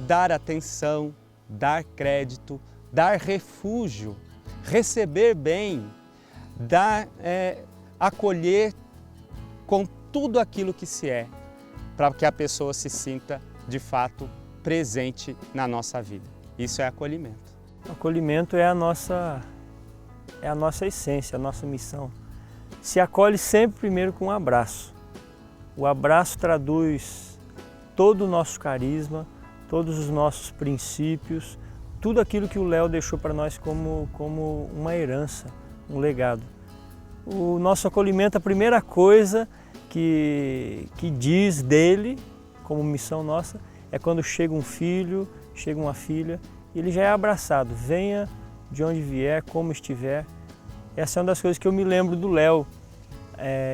dar atenção, dar crédito, dar refúgio, receber bem, acolher com tudo aquilo que se é, para que a pessoa se sinta de fato presente na nossa vida. Isso é acolhimento. Acolhimento é a nossa essência, a nossa missão. Se acolhe sempre primeiro com um abraço. O abraço traduz todo o nosso carisma, todos os nossos princípios, tudo aquilo que o Léo deixou para nós como uma herança, um legado. O nosso acolhimento, a primeira coisa que diz dele, como missão nossa, é quando chega um filho, chega uma filha, ele já é abraçado, venha de onde vier, como estiver. Essa é uma das coisas que eu me lembro do Léo,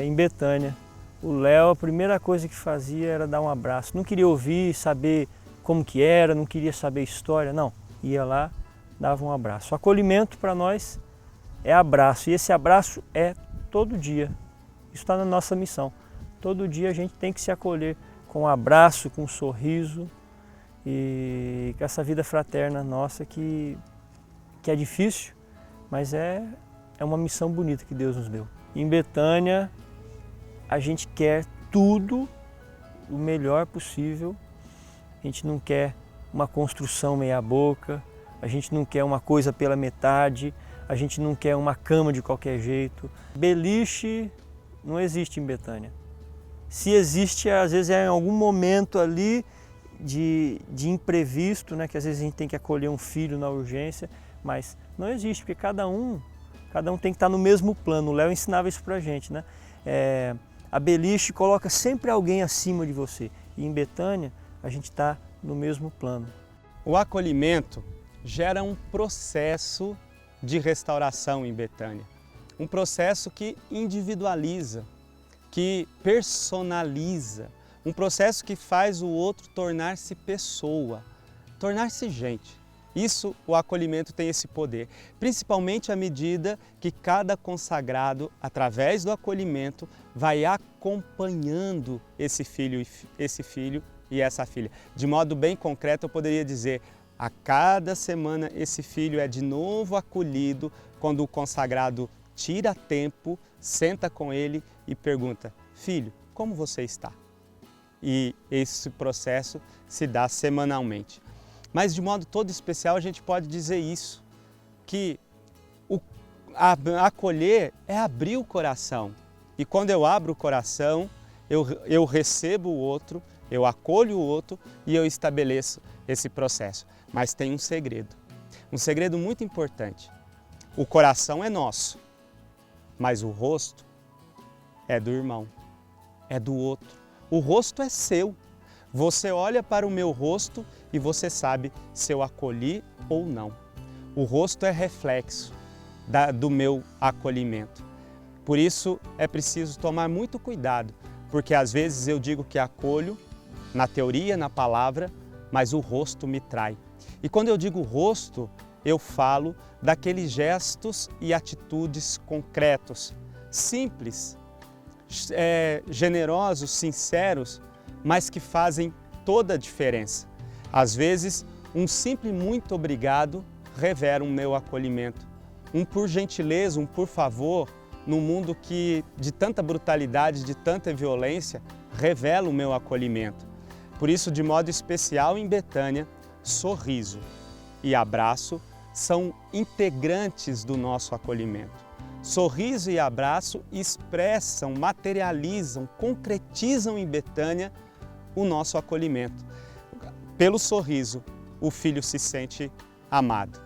em Betânia. O Léo, a primeira coisa que fazia era dar um abraço. Não queria ouvir, saber como que era, não queria saber história, não. Ia lá, dava um abraço. O acolhimento para nós é abraço, e esse abraço é todo dia. Isso está na nossa missão. Todo dia a gente tem que se acolher com um abraço, com um sorriso e com essa vida fraterna nossa que é difícil, mas é uma missão bonita que Deus nos deu. Em Betânia, a gente quer tudo o melhor possível. A gente não quer uma construção meia boca, a gente não quer uma coisa pela metade, a gente não quer uma cama de qualquer jeito. Beliche não existe em Betânia. Se existe, às vezes é em algum momento ali de imprevisto, né, que às vezes a gente tem que acolher um filho na urgência, mas não existe, porque cada um tem que estar no mesmo plano. O Léo ensinava isso pra gente, né? A beliche coloca sempre alguém acima de você. E em Betânia, a gente está no mesmo plano. O acolhimento gera um processo de restauração em Betânia. Um processo que individualiza, que personaliza, um processo que faz o outro tornar-se pessoa, tornar-se gente. Isso, o acolhimento tem esse poder, principalmente à medida que cada consagrado, através do acolhimento, vai acompanhando esse filho e essa filha. De modo bem concreto, eu poderia dizer, a cada semana esse filho é de novo acolhido quando o consagrado tira tempo, senta com ele e pergunta, filho, como você está? E esse processo se dá semanalmente. Mas de modo todo especial a gente pode dizer isso, que acolher é abrir o coração. E quando eu abro o coração, eu recebo o outro, eu acolho o outro e eu estabeleço esse processo. Mas tem um segredo muito importante. O coração é nosso, mas o rosto é do irmão, é do outro. O rosto é seu. Você olha para o meu rosto e você sabe se eu acolhi ou não. O rosto é reflexo do meu acolhimento. Por isso é preciso tomar muito cuidado, porque às vezes eu digo que acolho, na teoria, na palavra, mas o rosto me trai. E quando eu digo rosto, eu falo daqueles gestos e atitudes concretos, simples, generosos, sinceros, mas que fazem toda a diferença. Às vezes, um simples muito obrigado revela o meu acolhimento. Um por gentileza, um por favor, num mundo que de tanta brutalidade, de tanta violência, revela o meu acolhimento. Por isso, de modo especial em Betânia, sorriso e abraço são integrantes do nosso acolhimento. Sorriso e abraço expressam, materializam, concretizam em Betânia o nosso acolhimento. Pelo sorriso, o filho se sente amado.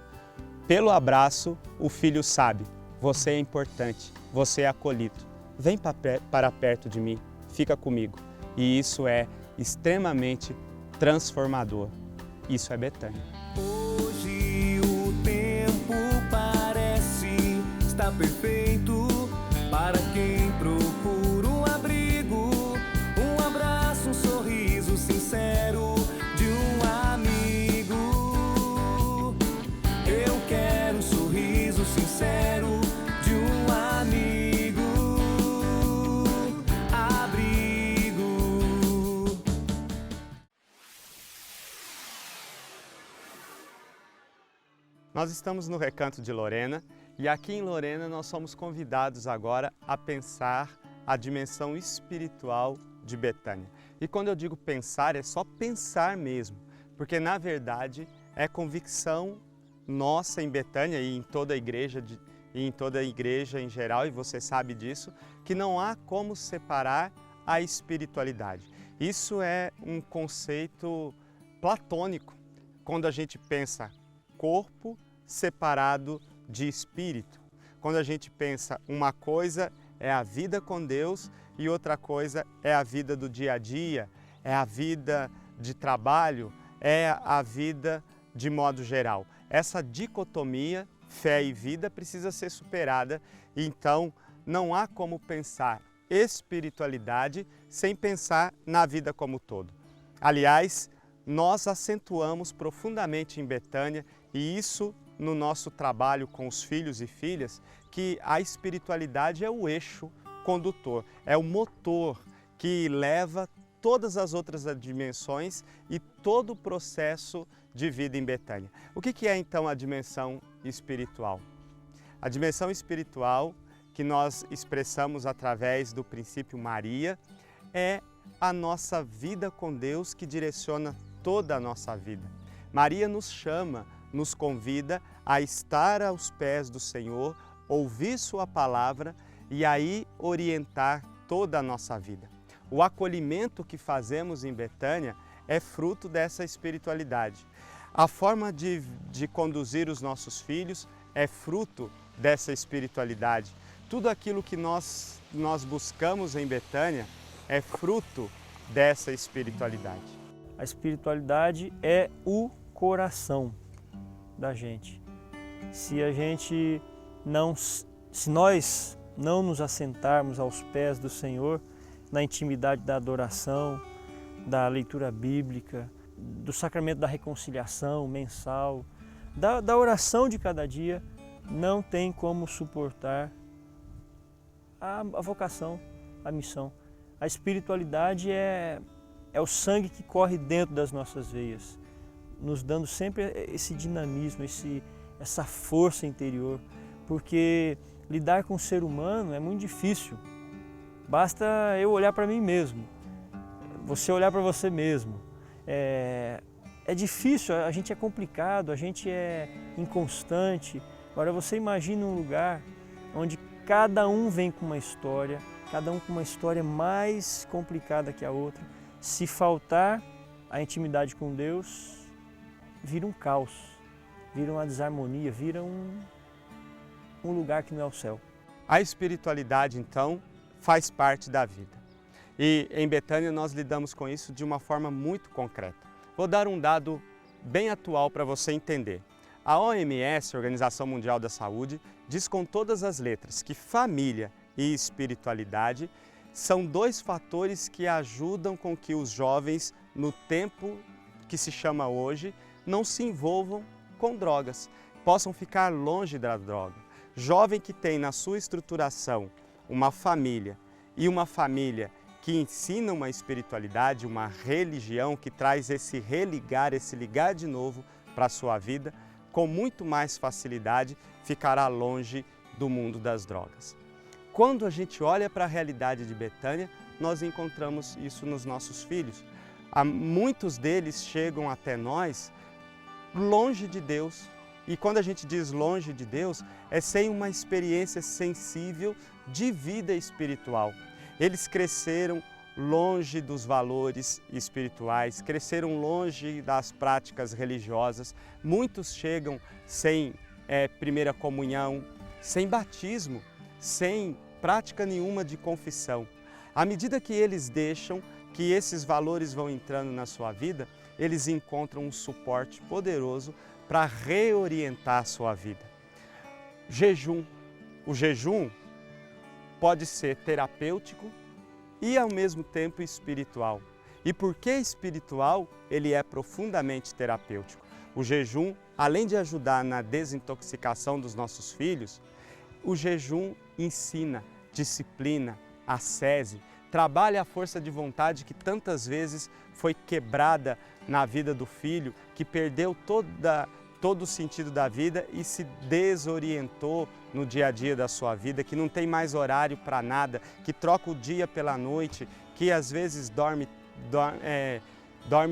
Pelo abraço, o filho sabe, você é importante, você é acolhido. Vem para perto de mim, fica comigo. E isso é extremamente transformador. Isso é Betânia. Hoje o tempo parece estar perfeito para quem procura um abrigo, um abraço, um sorriso sincero de um amigo. Eu quero um sorriso sincero de um amigo. Abrigo. Nós estamos no Recanto de Lorena e aqui em Lorena nós somos convidados agora a pensar a dimensão espiritual de Betânia. E quando eu digo pensar, é só pensar mesmo, porque na verdade é convicção nossa em Betânia e em toda a igreja, em geral, e você sabe disso, que não há como separar a espiritualidade. Isso é um conceito platônico, quando a gente pensa corpo separado de espírito. Quando a gente pensa uma coisa é a vida com Deus e outra coisa é a vida do dia a dia, é a vida de trabalho, é a vida de modo geral. Essa dicotomia, fé e vida, precisa ser superada, então não há como pensar espiritualidade sem pensar na vida como todo. Aliás, nós acentuamos profundamente em Betânia, e isso no nosso trabalho com os filhos e filhas, que a espiritualidade é o eixo condutor, é o motor que leva todas as outras dimensões e todo o processo de vida em Betânia. O que é então a dimensão espiritual? A dimensão espiritual que nós expressamos através do princípio Maria é a nossa vida com Deus que direciona toda a nossa vida. Maria nos chama, nos convida a estar aos pés do Senhor, ouvir sua palavra e aí orientar toda a nossa vida. O acolhimento que fazemos em Betânia é fruto dessa espiritualidade. A forma de conduzir os nossos filhos é fruto dessa espiritualidade. Tudo aquilo que nós buscamos em Betânia é fruto dessa espiritualidade. A espiritualidade é o coração da gente. Se nós não nos assentarmos aos pés do Senhor, na intimidade da adoração, da leitura bíblica, do sacramento da reconciliação mensal, da oração de cada dia, não tem como suportar a vocação, a missão. A espiritualidade é o sangue que corre dentro das nossas veias, nos dando sempre esse dinamismo, essa força interior, porque lidar com o ser humano é muito difícil. Basta eu olhar para mim mesmo, você olhar para você mesmo. É difícil, a gente é complicado, a gente é inconstante. Agora você imagina um lugar onde cada um vem com uma história, cada um com uma história mais complicada que a outra. Se faltar a intimidade com Deus, vira um caos, vira uma desarmonia, vira um lugar que não é o céu. A espiritualidade, então, faz parte da vida. E em Betânia nós lidamos com isso de uma forma muito concreta. Vou dar um dado bem atual para você entender. A OMS, Organização Mundial da Saúde, diz com todas as letras que família e espiritualidade são dois fatores que ajudam com que os jovens, no tempo que se chama hoje, não se envolvam com drogas, possam ficar longe da droga. Jovem que tem na sua estruturação uma família e uma família que ensina uma espiritualidade, uma religião que traz esse religar, esse ligar de novo para a sua vida, com muito mais facilidade ficará longe do mundo das drogas. Quando a gente olha para a realidade de Betânia, nós encontramos isso nos nossos filhos. Muitos deles chegam até nós longe de Deus. E quando a gente diz longe de Deus, é sem uma experiência sensível de vida espiritual. Eles cresceram longe dos valores espirituais, cresceram longe das práticas religiosas. Muitos chegam sem primeira comunhão, sem batismo, sem prática nenhuma de confissão. À medida que eles deixam que esses valores vão entrando na sua vida, eles encontram um suporte poderoso para reorientar a sua vida. Jejum. O jejum pode ser terapêutico e ao mesmo tempo espiritual. E por que espiritual? Ele é profundamente terapêutico. O jejum, além de ajudar na desintoxicação dos nossos filhos, o jejum ensina, disciplina, ascese, trabalha a força de vontade que tantas vezes foi quebrada na vida do filho, que perdeu todo o sentido da vida e se desorientou no dia a dia da sua vida, que não tem mais horário para nada, que troca o dia pela noite, que às vezes dorme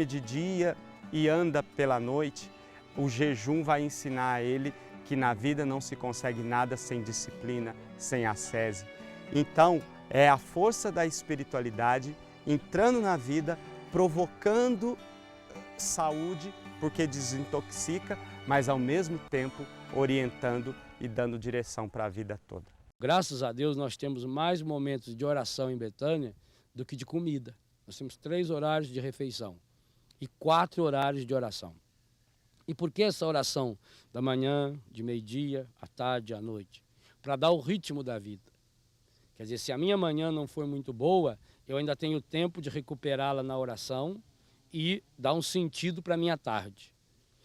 de dia e anda pela noite. O jejum vai ensinar a ele que na vida não se consegue nada sem disciplina, sem ascese. Então, é a força da espiritualidade entrando na vida, provocando saúde, porque desintoxica, mas ao mesmo tempo orientando e dando direção para a vida toda. Graças a Deus nós temos mais momentos de oração em Betânia do que de comida. Nós temos 3 horários de refeição e 4 horários de oração. E por que essa oração da manhã, de meio-dia, à tarde, à noite? Para dar o ritmo da vida. Quer dizer, se a minha manhã não for muito boa, eu ainda tenho tempo de recuperá-la na oração e dar um sentido para a minha tarde.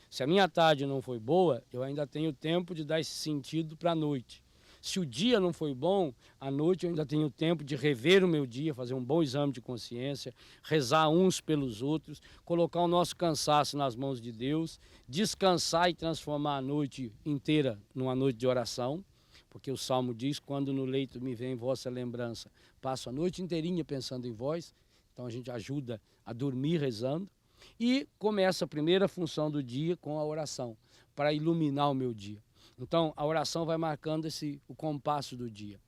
Se a minha tarde não foi boa, eu ainda tenho tempo de dar esse sentido para a noite. Se o dia não foi bom, à noite eu ainda tenho tempo de rever o meu dia, fazer um bom exame de consciência, rezar uns pelos outros, colocar o nosso cansaço nas mãos de Deus, descansar e transformar a noite inteira numa noite de oração, porque o Salmo diz, quando no leito me vem vossa lembrança, passo a noite inteirinha pensando em vós, então a gente ajuda a dormir rezando, e começa a primeira função do dia com a oração, para iluminar o meu dia. Então, a oração vai marcando o compasso do dia.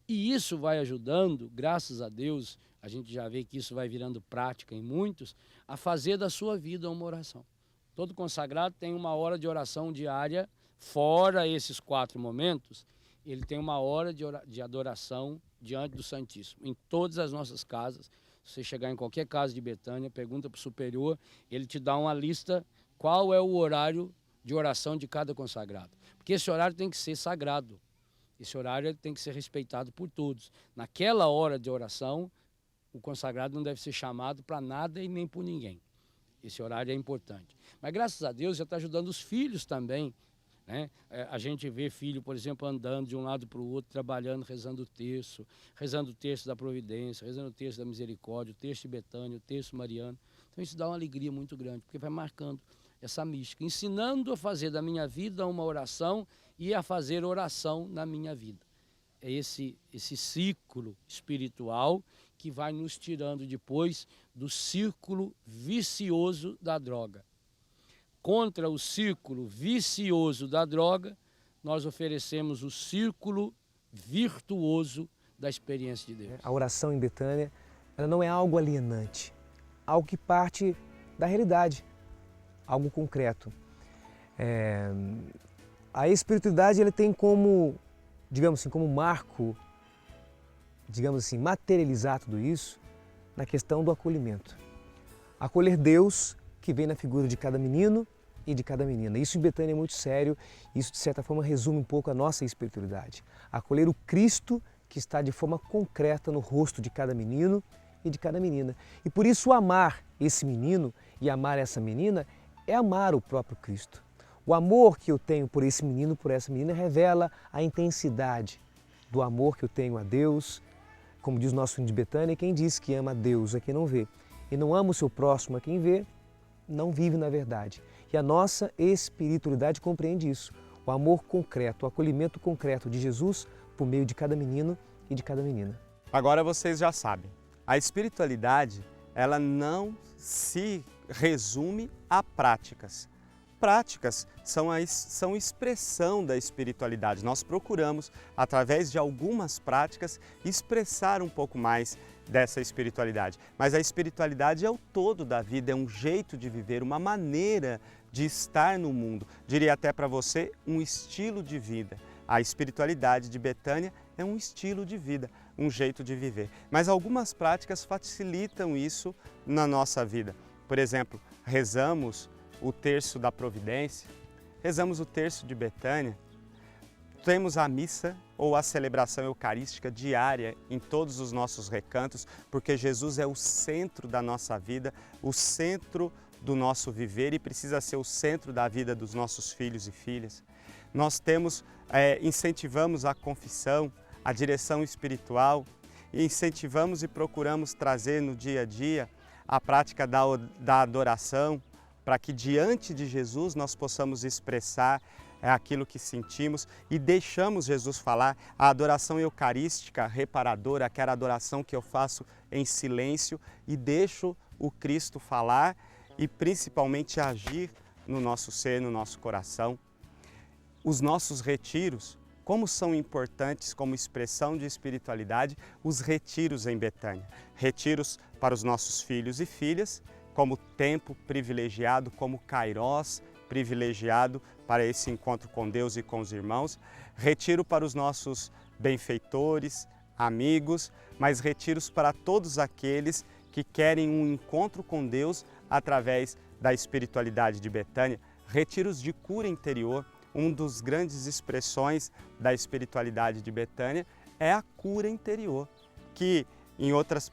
E isso vai ajudando, graças a Deus, a gente já vê que isso vai virando prática em muitos, a fazer da sua vida uma oração. Todo consagrado tem uma hora de oração diária, fora esses 4 momentos, ele tem uma hora de adoração diante do Santíssimo. Em todas as nossas casas, se você chegar em qualquer casa de Betânia, pergunta para o superior, ele te dá uma lista, qual é o horário de oração de cada consagrado. Porque esse horário tem que ser sagrado. Esse horário tem que ser respeitado por todos. Naquela hora de oração, o consagrado não deve ser chamado para nada e nem por ninguém. Esse horário é importante. Mas graças a Deus já está ajudando os filhos também, né? A gente vê filho, por exemplo, andando de um lado para o outro, trabalhando, rezando o terço da providência, rezando o terço da misericórdia, o terço de Betânia, o terço mariano. Então isso dá uma alegria muito grande, porque vai marcando essa mística, ensinando a fazer da minha vida uma oração e a fazer oração na minha vida. É esse ciclo espiritual que vai nos tirando depois do círculo vicioso da droga. Contra o círculo vicioso da droga, nós oferecemos o círculo virtuoso da experiência de Deus. A oração em Betânia, ela não é algo alienante, algo que parte da realidade, algo concreto. A espiritualidade ele tem como, digamos assim, como marco, digamos assim, materializar tudo isso na questão do acolhimento. Acolher Deus que vem na figura de cada menino e de cada menina. Isso em Betânia é muito sério, isso de certa forma resume um pouco a nossa espiritualidade. Acolher o Cristo que está de forma concreta no rosto de cada menino e de cada menina. E por isso amar esse menino e amar essa menina é amar o próprio Cristo. O amor que eu tenho por esse menino, por essa menina, revela a intensidade do amor que eu tenho a Deus. Como diz o nosso hino de Betânia, quem diz que ama a Deus é quem não vê. E não ama o seu próximo a quem vê, não vive na verdade. E a nossa espiritualidade compreende isso. O amor concreto, o acolhimento concreto de Jesus por meio de cada menino e de cada menina. Agora vocês já sabem, a espiritualidade, ela não se resume a práticas. Práticas são expressão da espiritualidade. Nós procuramos, através de algumas práticas, expressar um pouco mais dessa espiritualidade. Mas a espiritualidade é o todo da vida, é um jeito de viver, uma maneira de estar no mundo. Diria até para você, um estilo de vida. A espiritualidade de Betânia é um estilo de vida, um jeito de viver. Mas algumas práticas facilitam isso na nossa vida. Por exemplo, rezamos o terço da providência, rezamos o terço de Betânia, temos a missa ou a celebração eucarística diária em todos os nossos recantos, porque Jesus é o centro da nossa vida, o centro do nosso viver e precisa ser o centro da vida dos nossos filhos e filhas. Nós incentivamos a confissão, a direção espiritual, e incentivamos e procuramos trazer no dia a dia a prática da adoração, para que diante de Jesus nós possamos expressar aquilo que sentimos e deixamos Jesus falar. A adoração eucarística reparadora, aquela adoração que eu faço em silêncio e deixo o Cristo falar e principalmente agir no nosso ser, no nosso coração. Os nossos retiros, como são importantes como expressão de espiritualidade, os retiros em Betânia. Retiros para os nossos filhos e filhas, como tempo privilegiado, como kairós privilegiado para esse encontro com Deus e com os irmãos. Retiro para os nossos benfeitores, amigos, mas retiros para todos aqueles que querem um encontro com Deus através da espiritualidade de Betânia, retiros de cura interior. Uma das grandes expressões da espiritualidade de Betânia é a cura interior, que, em outras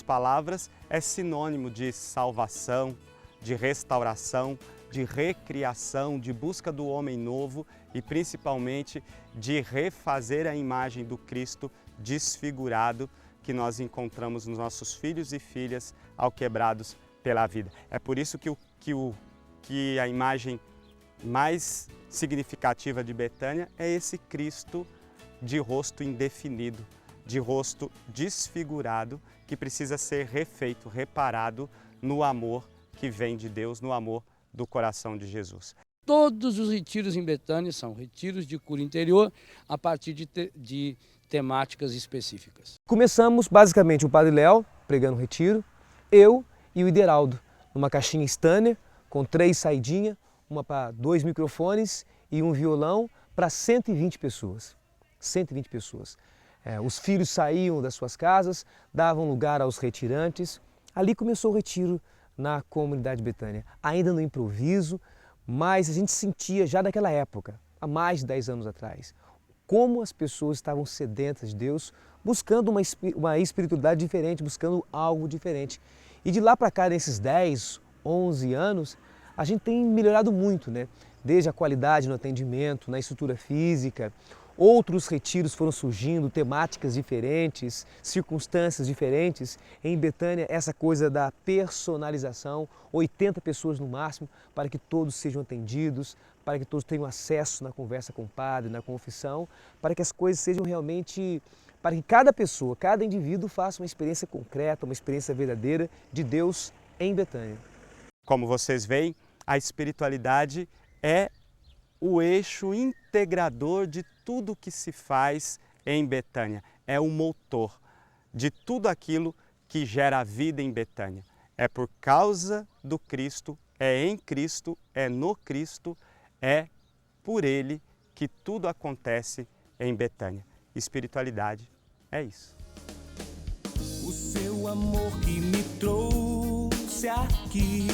palavras, é sinônimo de salvação, de restauração, de recriação, de busca do homem novo e principalmente de refazer a imagem do Cristo desfigurado que nós encontramos nos nossos filhos e filhas alquebrados pela vida. É por isso que a imagem mais significativa de Betânia é esse Cristo de rosto indefinido, de rosto desfigurado, que precisa ser refeito, reparado no amor que vem de Deus, no amor do coração de Jesus. Todos os retiros em Betânia são retiros de cura interior a partir de temáticas específicas. Começamos basicamente o Padre Léo pregando o retiro, eu e o Ideraldo, numa caixinha Stânia com 3 saidinhas, uma para 2 microfones e um violão para 120 pessoas. 120 pessoas. Os filhos saíam das suas casas, davam lugar aos retirantes. Ali começou o retiro na comunidade Betânia, ainda no improviso, mas a gente sentia já daquela época, há mais de 10 anos atrás, como as pessoas estavam sedentas de Deus, buscando uma espiritualidade diferente, buscando algo diferente. E de lá para cá, nesses 10, 11 anos, a gente tem melhorado muito, né? Desde a qualidade no atendimento, na estrutura física. Outros retiros foram surgindo, temáticas diferentes, circunstâncias diferentes. Em Betânia, essa coisa da personalização, 80 pessoas no máximo, para que todos sejam atendidos, para que todos tenham acesso na conversa com o padre, na confissão, para que as coisas sejam realmente, para que cada pessoa, cada indivíduo faça uma experiência concreta, uma experiência verdadeira de Deus em Betânia. Como vocês veem, a espiritualidade é o eixo integrador de tudo que se faz em Betânia. É o motor de tudo aquilo que gera a vida em Betânia. É por causa do Cristo, é em Cristo, é no Cristo, é por Ele que tudo acontece em Betânia. Espiritualidade é isso. O seu amor que me trouxe aqui,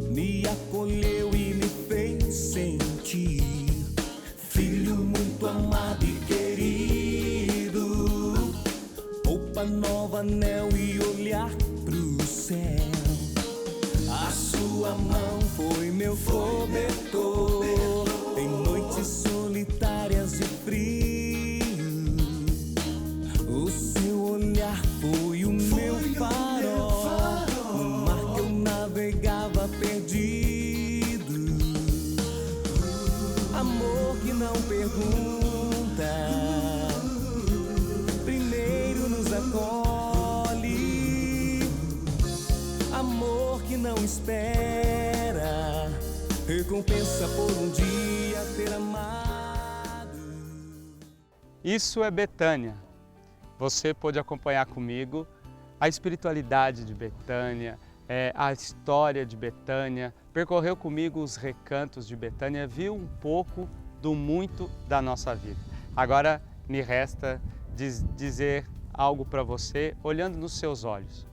me acolheu e me fez sentir filho muito amado e querido. Roupa nova, anel e olhar pro céu. A sua mão foi meu cobertor em noites solitárias e frio. O seu olhar foi o meu farol, no mar que eu navegava perdido. Amor que não pergunta, primeiro nos acolhe. Amor que não espera, recompensa por um dia ter amado. Isso é Betânia. Você pode acompanhar comigo a espiritualidade de Betânia, a história de Betânia, percorreu comigo os recantos de Betânia, viu um pouco do muito da nossa vida. Agora me resta dizer algo para você, olhando nos seus olhos.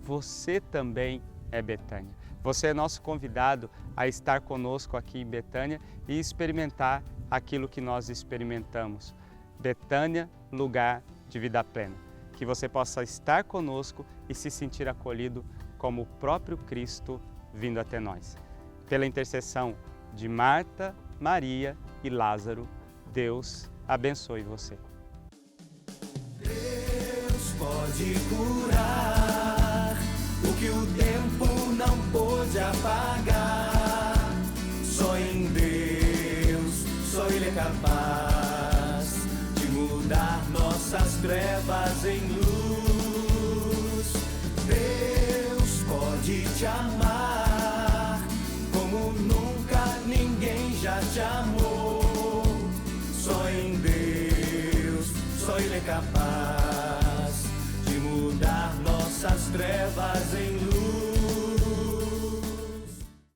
Você também é Betânia. Você é nosso convidado a estar conosco aqui em Betânia e experimentar aquilo que nós experimentamos. Betânia, lugar de vida plena. Que você possa estar conosco e se sentir acolhido como o próprio Cristo vindo até nós. Pela intercessão de Marta, Maria e Lázaro, Deus abençoe você. Deus pode curar o que o tempo não pôde apagar. Só em Deus, só Ele é capaz de mudar nossas trevas em luz. Deus pode te amar como nunca ninguém já te amou. Só em Deus, só Ele é capaz de mudar nossas trevas em luz.